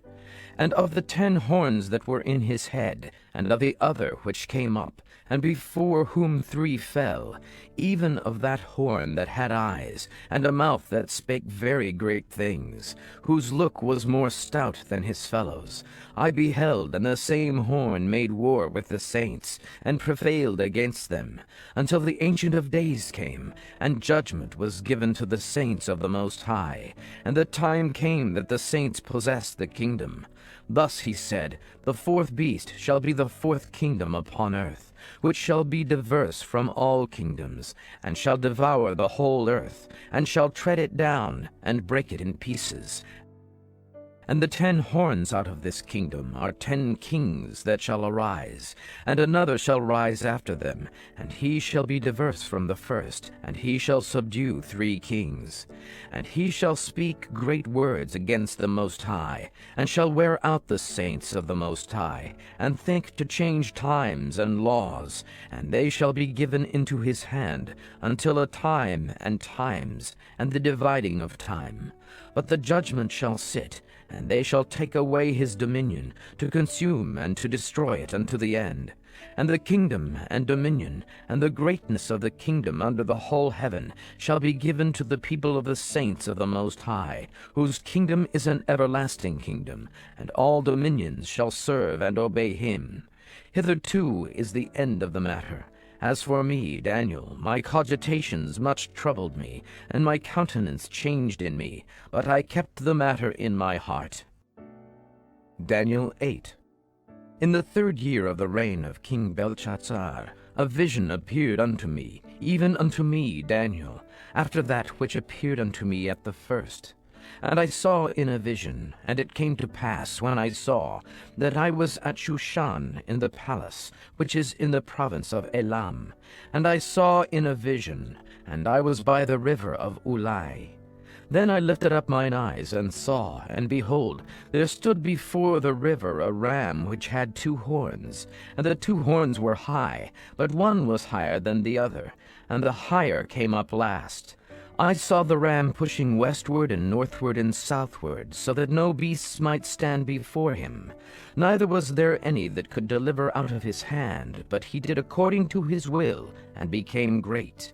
And of the 10 horns that were in his head, and of the other which came up, and before whom 3 fell, even of that horn that had eyes, and a mouth that spake very great things, whose look was more stout than his fellows, I beheld, and the same horn made war with the saints, and prevailed against them, until the Ancient of Days came, and judgment was given to the saints of the Most High, and the time came that the saints possessed the kingdom. Thus he said, the 4th beast shall be the 4th kingdom upon earth, which shall be diverse from all kingdoms, and shall devour the whole earth, and shall tread it down, and break it in pieces. And the 10 horns out of this kingdom are 10 kings that shall arise, and another shall rise after them, and he shall be diverse from the first, and he shall subdue 3 kings. And he shall speak great words against the Most High, and shall wear out the saints of the Most High, and think to change times and laws, and they shall be given into his hand, until a time and times, and the dividing of time. But the judgment shall sit, and they shall take away his dominion, to consume and to destroy it unto the end. And the kingdom and dominion, and the greatness of the kingdom under the whole heaven, shall be given to the people of the saints of the Most High, whose kingdom is an everlasting kingdom, and all dominions shall serve and obey him. Hitherto is the end of the matter. As for me, Daniel, my cogitations much troubled me, and my countenance changed in me, but I kept the matter in my heart. Daniel 8. In the 3rd year of the reign of King Belshazzar, a vision appeared unto me, even unto me, Daniel, after that which appeared unto me at the first. And I saw in a vision, and it came to pass, when I saw, that I was at Shushan in the palace, which is in the province of Elam. And I saw in a vision, and I was by the river of Ulai. Then I lifted up mine eyes, and saw, and behold, there stood before the river a ram which had 2 horns, and the 2 horns were high, but one was higher than the other, and the higher came up last. I saw the ram pushing westward and northward and southward, so that no beasts might stand before him. Neither was there any that could deliver out of his hand, but he did according to his will, and became great.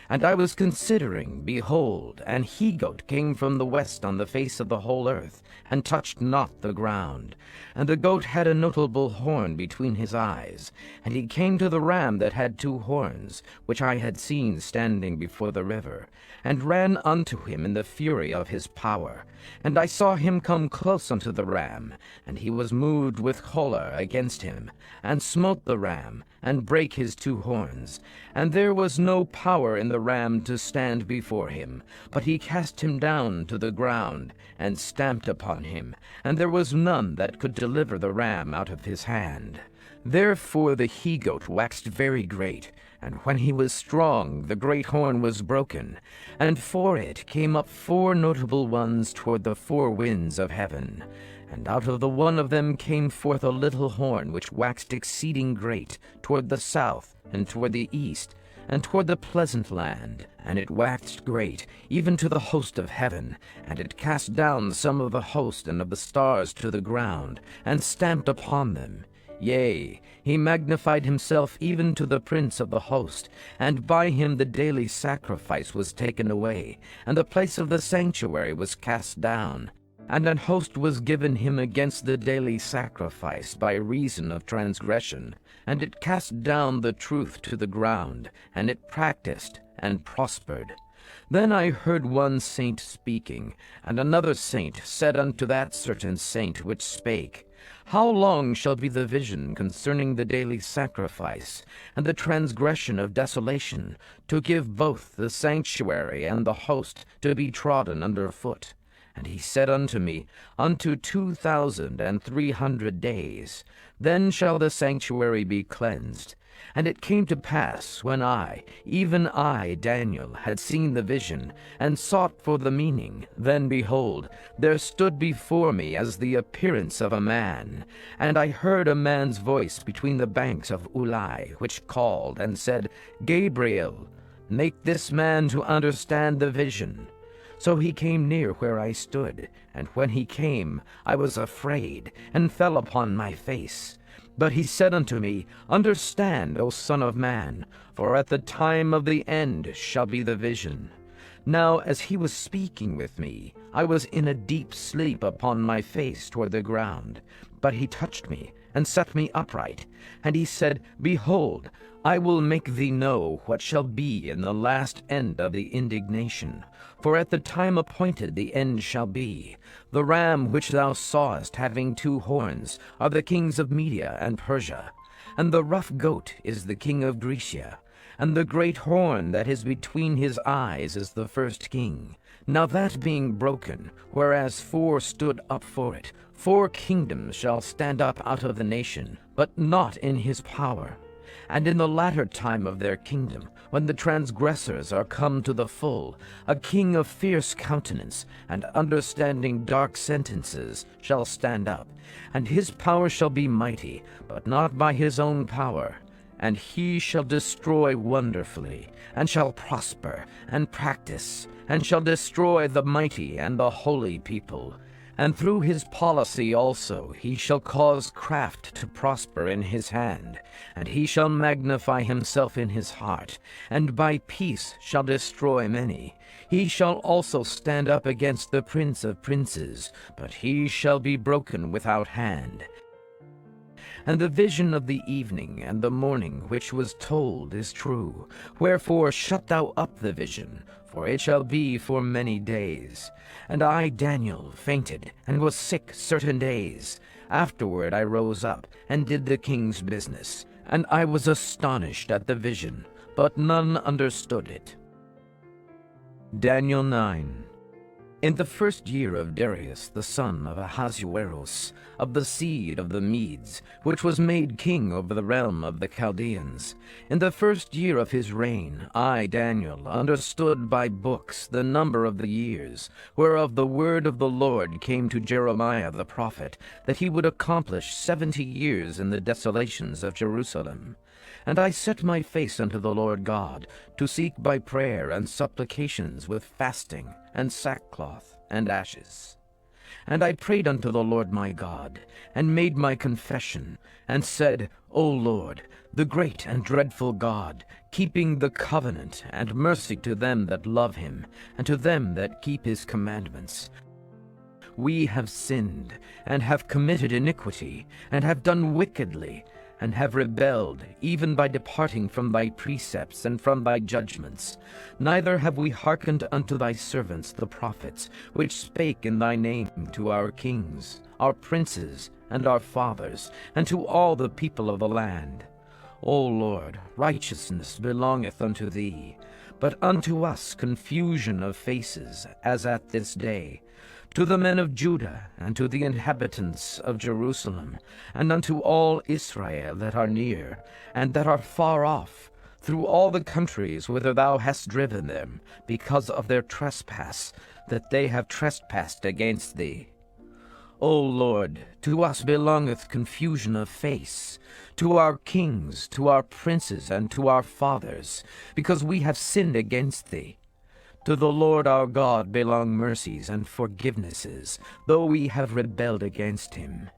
And I was considering, behold, an he-goat came from the west on the face of the whole earth, and touched not the ground. And the goat had a notable horn between his eyes. And he came to the ram that had 2 horns, which I had seen standing before the river, and ran unto him in the fury of his power. And I saw him come close unto the ram, and he was moved with choler against him, and smote the ram, and brake his 2 horns. And there was no power in the ram to stand before him, but he cast him down to the ground, and stamped upon him, and there was none that could deliver the ram out of his hand. Therefore the he-goat waxed very great, and when he was strong, the great horn was broken, and for it came up 4 notable ones toward the 4 winds of heaven. And out of the one of them came forth a little horn, which waxed exceeding great, toward the south, and toward the east, and toward the pleasant land. And it waxed great, even to the host of heaven, and it cast down some of the host and of the stars to the ground, and stamped upon them. Yea, he magnified himself even to the prince of the host, and by him the daily sacrifice was taken away, and the place of the sanctuary was cast down. And an host was given him against the daily sacrifice by reason of transgression, and it cast down the truth to the ground, and it practiced and prospered. Then I heard one saint speaking, and another saint said unto that certain saint which spake, How long shall be the vision concerning the daily sacrifice, and the transgression of desolation, to give both the sanctuary and the host to be trodden under foot? And he said unto me, Unto 2,300 days. Then shall the sanctuary be cleansed. And it came to pass, when I, even I, Daniel, had seen the vision, and sought for the meaning, then behold, there stood before me as the appearance of a man. And I heard a man's voice between the banks of Ulai, which called and said, Gabriel, make this man to understand the vision. So he came near where I stood, and when he came, I was afraid, and fell upon my face. But he said unto me, Understand, O Son of Man, for at the time of the end shall be the vision. Now as he was speaking with me, I was in a deep sleep upon my face toward the ground. But he touched me, and set me upright. And he said, Behold, I will make thee know what shall be in the last end of the indignation. For at the time appointed the end shall be. The ram which thou sawest having 2 horns are the kings of Media and Persia. And the rough goat is the king of Grecia, and the great horn that is between his eyes is the first king. Now that being broken, whereas 4 stood up for it, 4 kingdoms shall stand up out of the nation, but not in his power. And in the latter time of their kingdom, when the transgressors are come to the full, a king of fierce countenance, and understanding dark sentences, shall stand up, and his power shall be mighty, but not by his own power. And he shall destroy wonderfully, and shall prosper, and practice, and shall destroy the mighty and the holy people. And through his policy also he shall cause craft to prosper in his hand, and he shall magnify himself in his heart, and by peace shall destroy many. He shall also stand up against the prince of princes, but he shall be broken without hand. And the vision of the evening and the morning which was told is true. Wherefore shut thou up the vision, for it shall be for many days. And I, Daniel, fainted, and was sick certain days. Afterward I rose up, and did the king's business. And I was astonished at the vision, but none understood it. Daniel 9. In the 1st year of Darius the son of Ahasuerus, of the seed of the Medes, which was made king over the realm of the Chaldeans, in the 1st year of his reign, I, Daniel, understood by books the number of the years, whereof the word of the Lord came to Jeremiah the prophet, that he would accomplish 70 years in the desolations of Jerusalem. And I set my face unto the Lord God, to seek by prayer and supplications with fasting, and sackcloth, and ashes. And I prayed unto the Lord my God, and made my confession, and said, O Lord, the great and dreadful God, keeping the covenant and mercy to them that love him, and to them that keep his commandments. We have sinned, and have committed iniquity, and have done wickedly, and have rebelled, even by departing from thy precepts and from thy judgments. Neither have we hearkened unto thy servants the prophets, which spake in thy name to our kings, our princes, and our fathers, and to all the people of the land. O Lord, righteousness belongeth unto thee, but unto us confusion of faces, as at this day. To the men of Judah, and to the inhabitants of Jerusalem, and unto all Israel that are near, and that are far off, through all the countries whither thou hast driven them, because of their trespass, that they have trespassed against thee. O Lord, to us belongeth confusion of face, to our kings, to our princes, and to our fathers, because we have sinned against thee. To the Lord our God belong mercies and forgivenesses, though we have rebelled against him.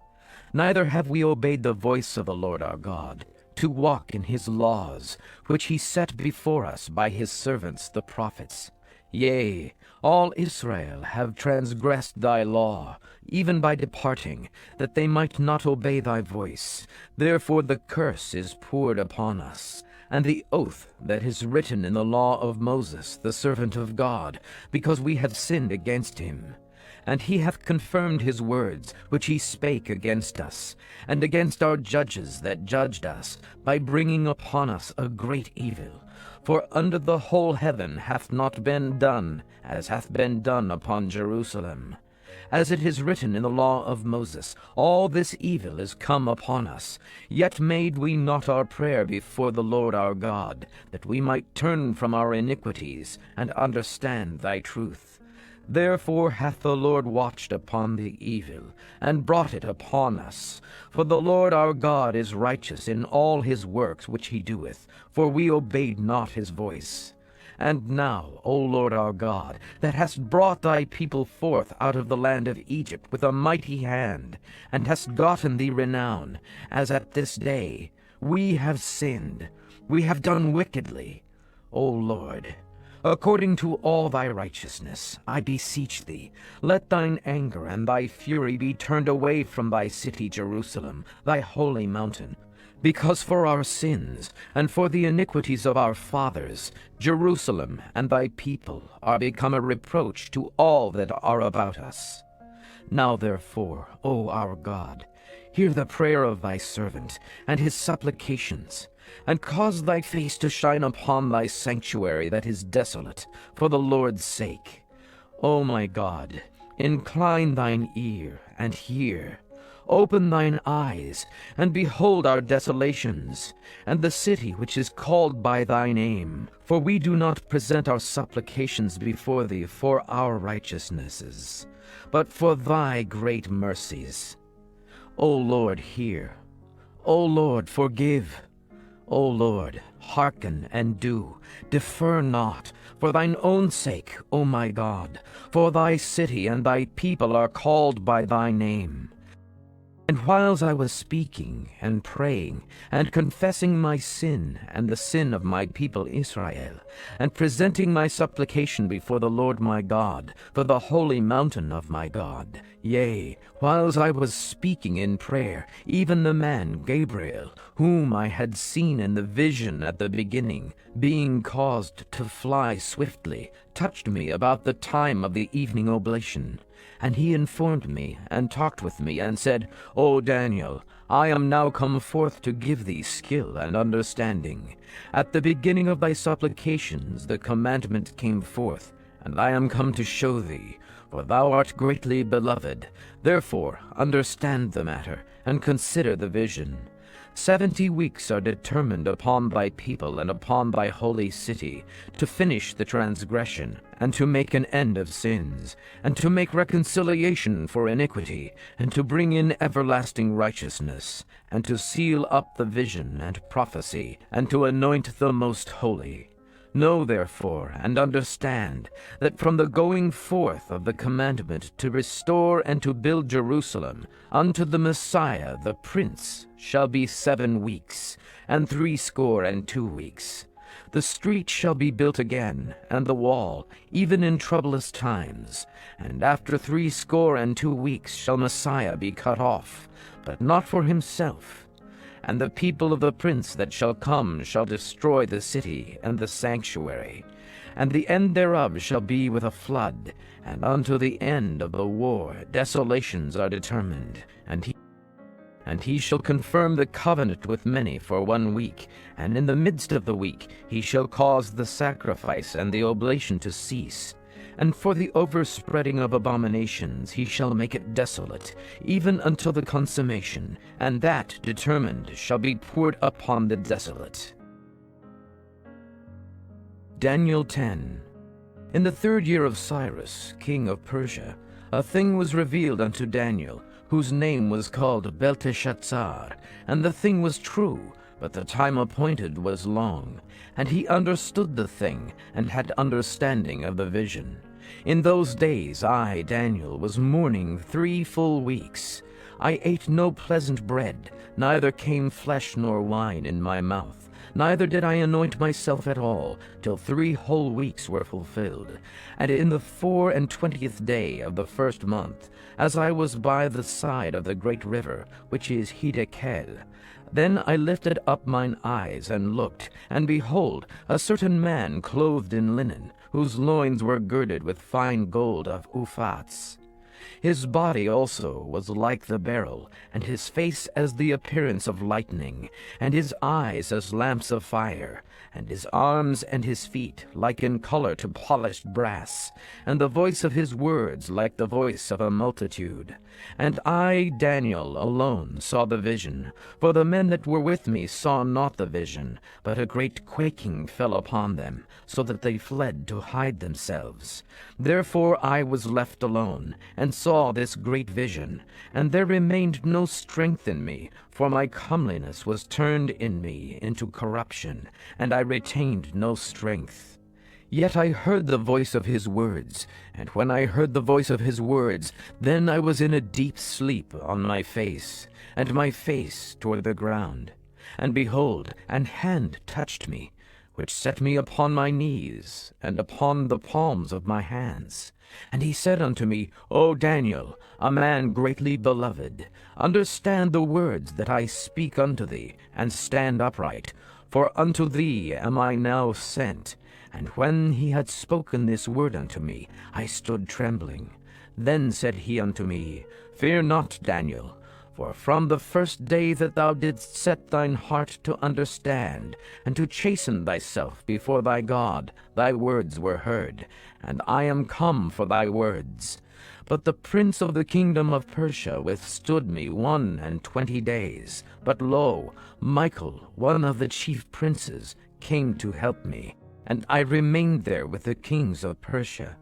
Neither have we obeyed the voice of the Lord our God, to walk in his laws, which he set before us by his servants the prophets. Yea, all Israel have transgressed thy law, even by departing, that they might not obey thy voice. Therefore the curse is poured upon us, and the oath that is written in the law of Moses, the servant of God, because we have sinned against him. And he hath confirmed his words, which he spake against us, and against our judges that judged us, by bringing upon us a great evil. For under the whole heaven hath not been done, as hath been done upon Jerusalem. As it is written in the law of Moses, all this evil is come upon us. Yet made we not our prayer before the Lord our God, that we might turn from our iniquities, and understand thy truth. Therefore hath the Lord watched upon the evil, and brought it upon us. For the Lord our God is righteous in all his works which he doeth, for we obeyed not his voice. And now, O Lord our God, that hast brought thy people forth out of the land of Egypt with a mighty hand, and hast gotten thee renown, as at this day, we have sinned, we have done wickedly. O Lord, according to all thy righteousness, I beseech thee, let thine anger and thy fury be turned away from thy city Jerusalem, thy holy mountain. Because for our sins, and for the iniquities of our fathers, Jerusalem and thy people are become a reproach to all that are about us. Now therefore, O our God, Hear the prayer of thy servant, and his supplications, and cause thy face to shine upon thy sanctuary that is desolate, for the Lord's sake. O my God, incline thine ear, and hear. Open thine eyes, and behold our desolations, and the city which is called by thy name. For we do not present our supplications before thee for our righteousnesses, but for thy great mercies. O Lord, hear. O Lord, forgive. O Lord, hearken and do. Defer not, for thine own sake, O my God, for thy city and thy people are called by thy name. And whiles I was speaking and praying and confessing my sin and the sin of my people Israel, and presenting my supplication before the Lord my God for the holy mountain of my God, yea, whiles I was speaking in prayer, even the man Gabriel, whom I had seen in the vision at the beginning, being caused to fly swiftly, touched me about the time of the evening oblation. And he informed me, and talked with me, and said, O Daniel, I am now come forth to give thee skill and understanding. At the beginning of thy supplications the commandment came forth, and I am come to show thee, for thou art greatly beloved. Therefore understand the matter, and consider the vision. 70 weeks are determined upon thy people and upon thy holy city, to finish the transgression, and to make an end of sins, and to make reconciliation for iniquity, and to bring in everlasting righteousness, and to seal up the vision and prophecy, and to anoint the most holy. Know therefore, and understand, that from the going forth of the commandment to restore and to build Jerusalem unto the Messiah the Prince shall be 7 weeks, and 62 weeks. The street shall be built again, and the wall, even in troublous times. And after 62 weeks shall Messiah be cut off, but not for himself. And the people of the prince that shall come shall destroy the city and the sanctuary. And the end thereof shall be with a flood, and unto the end of the war desolations are determined. And he shall confirm the covenant with many for 1 week, and in the midst of the week he shall cause the sacrifice and the oblation to cease. And for the overspreading of abominations he shall make it desolate, even until the consummation, and that determined shall be poured upon the desolate. Daniel 10. In the 3rd year of Cyrus, king of Persia, a thing was revealed unto Daniel, whose name was called Belteshazzar, and the thing was true, but the time appointed was long. And he understood the thing, and had understanding of the vision. In those days I, Daniel, was mourning 3 full weeks. I ate no pleasant bread, neither came flesh nor wine in my mouth, neither did I anoint myself at all, till 3 whole weeks were fulfilled. And in the 24th day of the 1st month, as I was by the side of the great river, which is Hiddekel, then I lifted up mine eyes and looked, and behold, a certain man clothed in linen, whose loins were girded with fine gold of Uphaz. His body also was like the beryl, and his face as the appearance of lightning, and his eyes as lamps of fire, and his arms and his feet like in color to polished brass, and the voice of his words like the voice of a multitude. And I, Daniel, alone saw the vision, for the men that were with me saw not the vision, but a great quaking fell upon them, so that they fled to hide themselves. Therefore I was left alone, and saw this great vision, and there remained no strength in me, for my comeliness was turned in me into corruption, and I retained no strength. Yet I heard the voice of his words, and when I heard the voice of his words, then I was in a deep sleep on my face, and my face toward the ground. And behold, an hand touched me, which set me upon my knees, and upon the palms of my hands. And he said unto me, O Daniel, a man greatly beloved, understand the words that I speak unto thee, and stand upright, for unto thee am I now sent. And when he had spoken this word unto me, I stood trembling. Then said he unto me, Fear not, Daniel, For from the first day that thou didst set thine heart to understand, and to chasten thyself before thy God, thy words were heard, and I am come for thy words. But the prince of the kingdom of Persia withstood me 21 days. But lo, Michael, one of the chief princes, came to help me, and I remained there with the kings of Persia.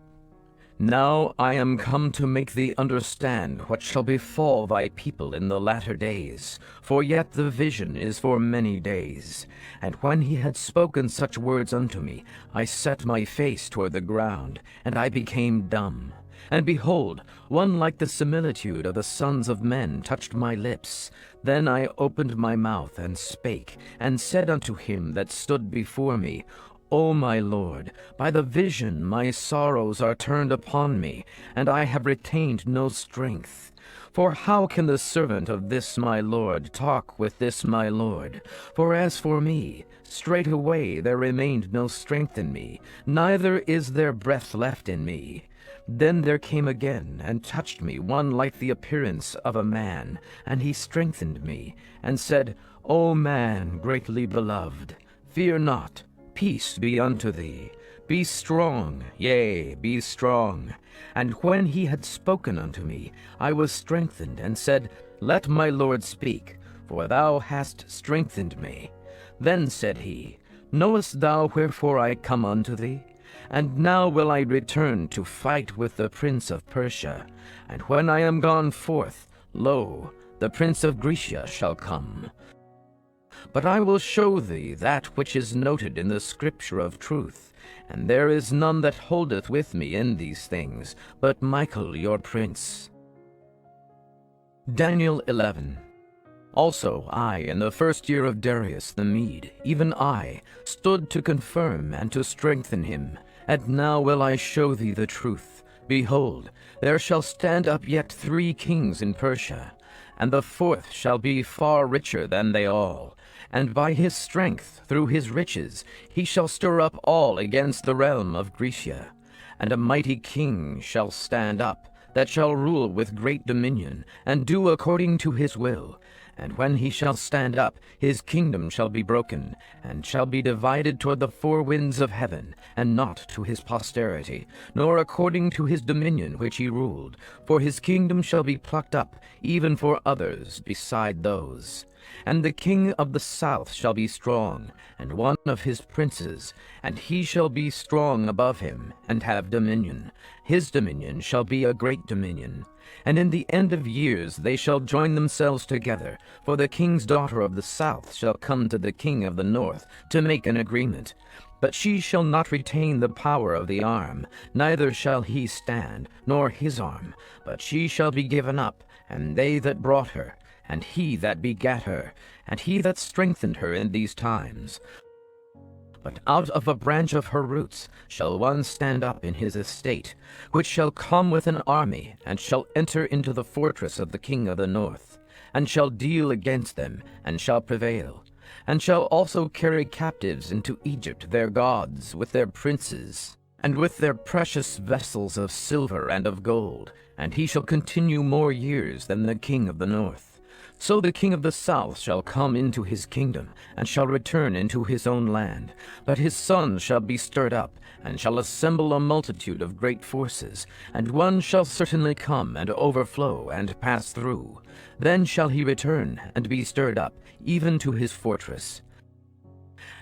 Now I am come to make thee understand what shall befall thy people in the latter days, for yet the vision is for many days. And when he had spoken such words unto me, I set my face toward the ground, and I became dumb. And behold, one like the similitude of the sons of men touched my lips. Then I opened my mouth and spake, and said unto him that stood before me, O my Lord, by the vision my sorrows are turned upon me, and I have retained no strength. For how can the servant of this my Lord talk with this my Lord? For as for me, straightway there remained no strength in me, neither is there breath left in me. Then there came again, and touched me one like the appearance of a man, and he strengthened me, and said, O man greatly beloved, fear not, peace be unto thee. Be strong, yea, be strong. And when he had spoken unto me, I was strengthened, and said, Let my Lord speak, for thou hast strengthened me. Then said he, Knowest thou wherefore I come unto thee? And now will I return to fight with the prince of Persia. And when I am gone forth, lo, the prince of Grecia shall come. But I will show thee that which is noted in the scripture of truth, and there is none that holdeth with me in these things, but Michael your prince. Daniel 11. Also I, in the first year of Darius the Mede, even I, stood to confirm and to strengthen him. And now will I show thee the truth. Behold, there shall stand up yet 3 kings in Persia, and the 4th shall be far richer than they all. And by his strength, through his riches, he shall stir up all against the realm of Grecia. And a mighty king shall stand up, that shall rule with great dominion, and do according to his will. And when he shall stand up, his kingdom shall be broken, and shall be divided toward the 4 winds of heaven, and not to his posterity, nor according to his dominion which he ruled. For his kingdom shall be plucked up, even for others beside those. And the king of the south shall be strong, and one of his princes, and he shall be strong above him, and have dominion. His dominion shall be a great dominion. And in the end of years they shall join themselves together, for the king's daughter of the south shall come to the king of the north to make an agreement. But she shall not retain the power of the arm, neither shall he stand, nor his arm, but she shall be given up, and they that brought her, and he that begat her, and he that strengthened her in these times. But out of a branch of her roots shall one stand up in his estate, which shall come with an army, and shall enter into the fortress of the king of the north, and shall deal against them, and shall prevail, and shall also carry captives into Egypt their gods, with their princes, and with their precious vessels of silver and of gold, and he shall continue more years than the king of the north. So the king of the south shall come into his kingdom, and shall return into his own land. But his sons shall be stirred up, and shall assemble a multitude of great forces, and one shall certainly come and overflow and pass through. Then shall he return and be stirred up, even to his fortress.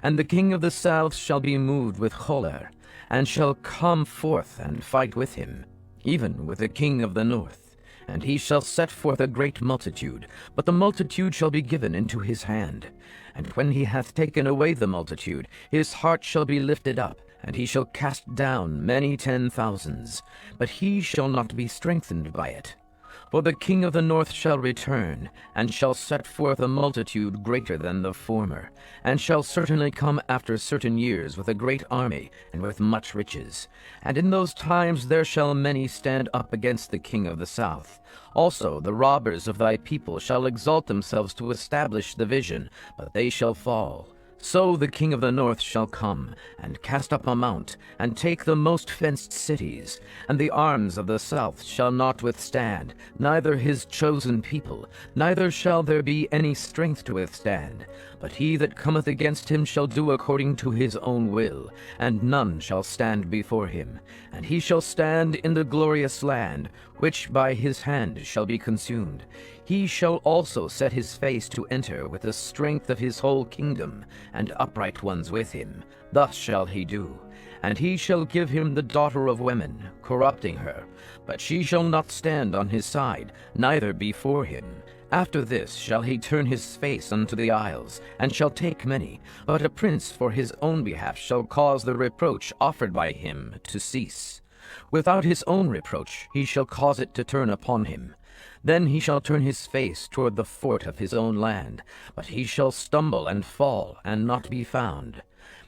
And the king of the south shall be moved with choler, and shall come forth and fight with him, even with the king of the north. And he shall set forth a great multitude, but the multitude shall be given into his hand. And when he hath taken away the multitude, his heart shall be lifted up, and he shall cast down many 10,000s, but he shall not be strengthened by it. For the king of the north shall return, and shall set forth a multitude greater than the former, and shall certainly come after certain years with a great army, and with much riches. And in those times there shall many stand up against the king of the south. Also the robbers of thy people shall exalt themselves to establish the vision, but they shall fall. So the king of the north shall come, and cast up a mount, and take the most fenced cities, and the arms of the south shall not withstand, neither his chosen people, neither shall there be any strength to withstand. But he that cometh against him shall do according to his own will, and none shall stand before him. And he shall stand in the glorious land, which by his hand shall be consumed. He shall also set his face to enter with the strength of his whole kingdom, and upright ones with him. Thus shall he do. And he shall give him the daughter of women, corrupting her. But she shall not stand on his side, neither before him. After this shall he turn his face unto the isles, and shall take many. But a prince for his own behalf shall cause the reproach offered by him to cease. Without his own reproach he shall cause it to turn upon him. Then he shall turn his face toward the fort of his own land, but he shall stumble and fall, and not be found.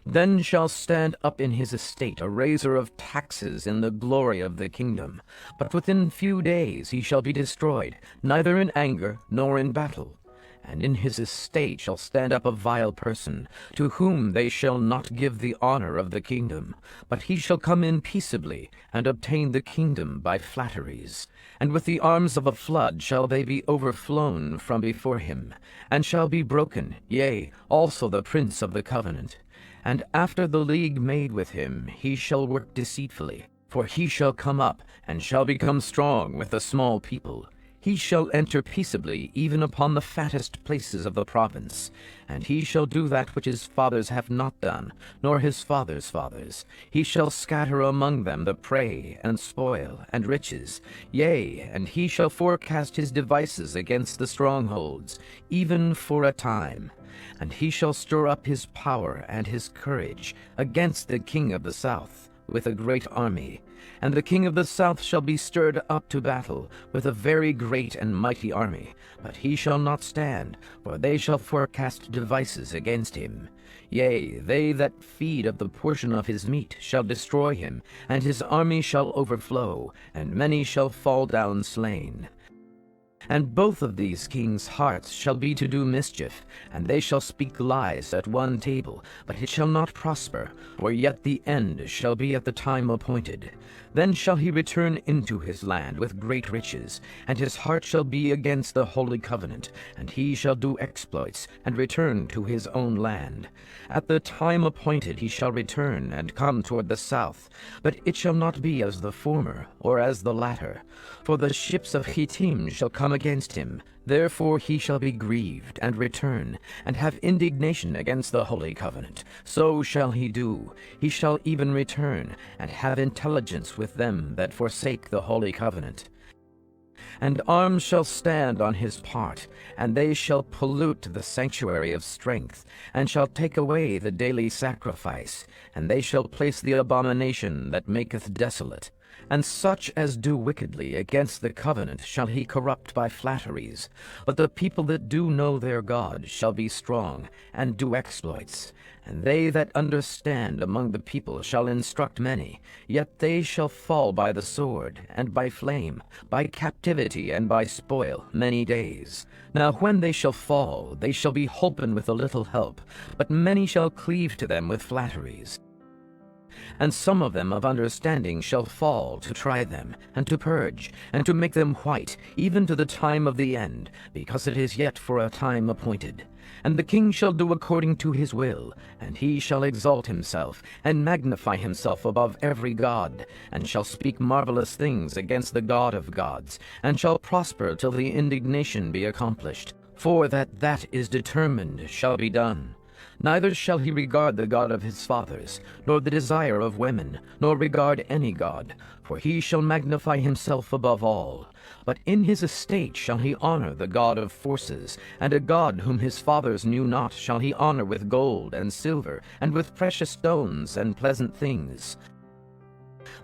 Then shall stand up in his estate a raiser of taxes in the glory of the kingdom. But within few days he shall be destroyed, neither in anger nor in battle. And in his estate shall stand up a vile person, to whom they shall not give the honor of the kingdom. But he shall come in peaceably, and obtain the kingdom by flatteries. And with the arms of a flood shall they be overflown from before him, and shall be broken, yea, also the prince of the covenant. And after the league made with him, he shall work deceitfully. For he shall come up, and shall become strong with a small people. He shall enter peaceably even upon the fattest places of the province. And he shall do that which his fathers have not done, nor his fathers' fathers. He shall scatter among them the prey, and spoil, and riches. Yea, and he shall forecast his devices against the strongholds, even for a time. And he shall stir up his power and his courage against the king of the south with a great army. And the king of the south shall be stirred up to battle with a very great and mighty army. But he shall not stand, for they shall forecast devices against him. Yea, they that feed of the portion of his meat shall destroy him, and his army shall overflow, and many shall fall down slain. And both of these kings' hearts shall be to do mischief, and they shall speak lies at one table, but it shall not prosper, for yet the end shall be at the time appointed. Then shall he return into his land with great riches, and his heart shall be against the holy covenant, and he shall do exploits, and return to his own land. At the time appointed he shall return, and come toward the south, but it shall not be as the former, or as the latter. For the ships of Hittim shall come against him. Therefore he shall be grieved, and return, and have indignation against the holy covenant. So shall he do. He shall even return, and have intelligence with them that forsake the holy covenant. And arms shall stand on his part, and they shall pollute the sanctuary of strength, and shall take away the daily sacrifice, and they shall place the abomination that maketh desolate. And such as do wickedly against the covenant shall he corrupt by flatteries. But the people that do know their God shall be strong, and do exploits. And they that understand among the people shall instruct many. Yet they shall fall by the sword, and by flame, by captivity, and by spoil, many days. Now when they shall fall, they shall be holpen with a little help, but many shall cleave to them with flatteries. And some of them of understanding shall fall to try them, and to purge, and to make them white, even to the time of the end, because it is yet for a time appointed. And the king shall do according to his will, and he shall exalt himself, and magnify himself above every god, and shall speak marvelous things against the God of gods, and shall prosper till the indignation be accomplished. For that is determined shall be done. Neither shall he regard the God of his fathers, nor the desire of women, nor regard any god, for he shall magnify himself above all. But in his estate shall he honor the God of forces, and a God whom his fathers knew not shall he honor with gold and silver, and with precious stones and pleasant things.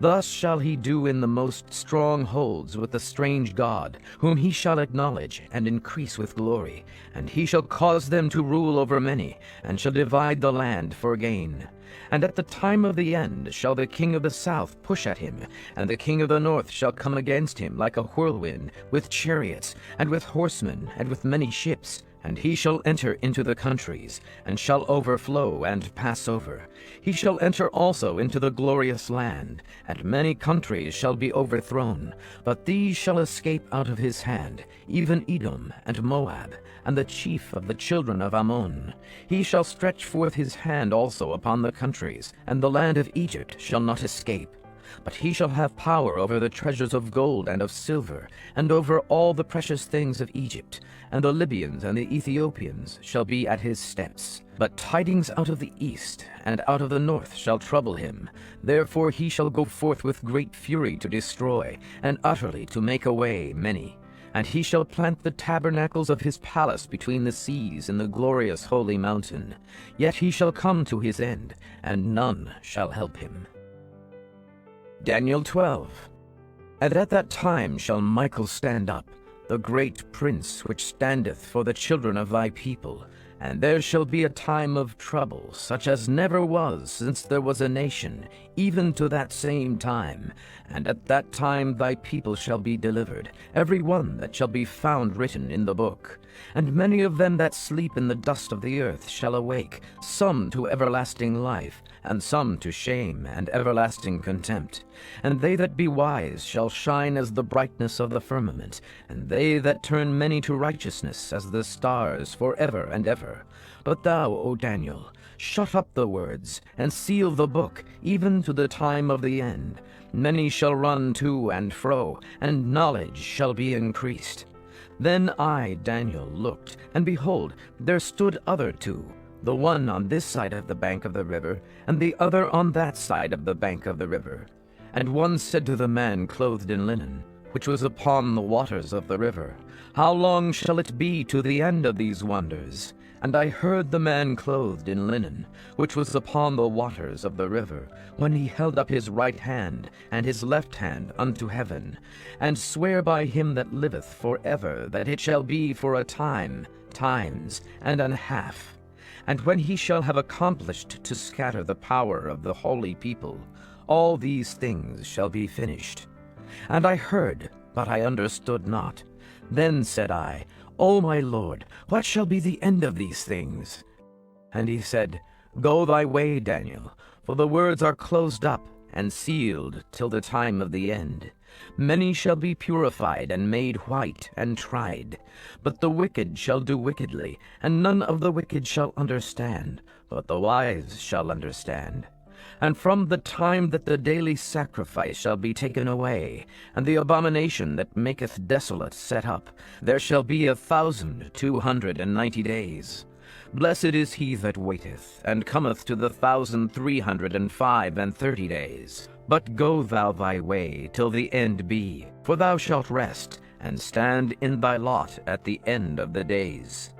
Thus shall he do in the most strongholds with the strange God, whom he shall acknowledge and increase with glory. And he shall cause them to rule over many, and shall divide the land for gain. And at the time of the end shall the king of the south push at him, and the king of the north shall come against him like a whirlwind, with chariots, and with horsemen, and with many ships. And he shall enter into the countries, and shall overflow and pass over. He shall enter also into the glorious land, and many countries shall be overthrown. But these shall escape out of his hand, even Edom and Moab, and the chief of the children of Ammon. He shall stretch forth his hand also upon the countries, and the land of Egypt shall not escape. But he shall have power over the treasures of gold and of silver, and over all the precious things of Egypt. And the Libyans and the Ethiopians shall be at his steps. But tidings out of the east and out of the north shall trouble him. Therefore he shall go forth with great fury to destroy, and utterly to make away many. And he shall plant the tabernacles of his palace between the seas in the glorious holy mountain. Yet he shall come to his end, and none shall help him. Daniel 12. And at that time shall Michael stand up, the great prince which standeth for the children of thy people. And there shall be a time of trouble, such as never was since there was a nation, even to that same time. And at that time thy people shall be delivered, every one that shall be found written in the book. And many of them that sleep in the dust of the earth shall awake, some to everlasting life, and some to shame and everlasting contempt. And they that be wise shall shine as the brightness of the firmament, and they that turn many to righteousness as the stars forever and ever. But thou, O Daniel, shut up the words, and seal the book, even to the time of the end. Many shall run to and fro, and knowledge shall be increased. Then I, Daniel, looked, and behold, there stood other two, the one on this side of the bank of the river, and the other on that side of the bank of the river. And one said to the man clothed in linen, which was upon the waters of the river, How long shall it be to the end of these wonders? And I heard the man clothed in linen, which was upon the waters of the river, when he held up his right hand and his left hand unto heaven, and swear by him that liveth for ever, that it shall be for a time, times, and an half. And when he shall have accomplished to scatter the power of the holy people, all these things shall be finished. And I heard, but I understood not. Then said I, O my Lord, what shall be the end of these things? And he said, Go thy way, Daniel, for the words are closed up and sealed till the time of the end. Many shall be purified and made white and tried. But the wicked shall do wickedly, and none of the wicked shall understand, but the wise shall understand. And from the time that the daily sacrifice shall be taken away, and the abomination that maketh desolate set up, there shall be 1,290 days. Blessed is he that waiteth, and cometh to the 1,335 days. But go thou thy way till the end be, for thou shalt rest, and stand in thy lot at the end of the days.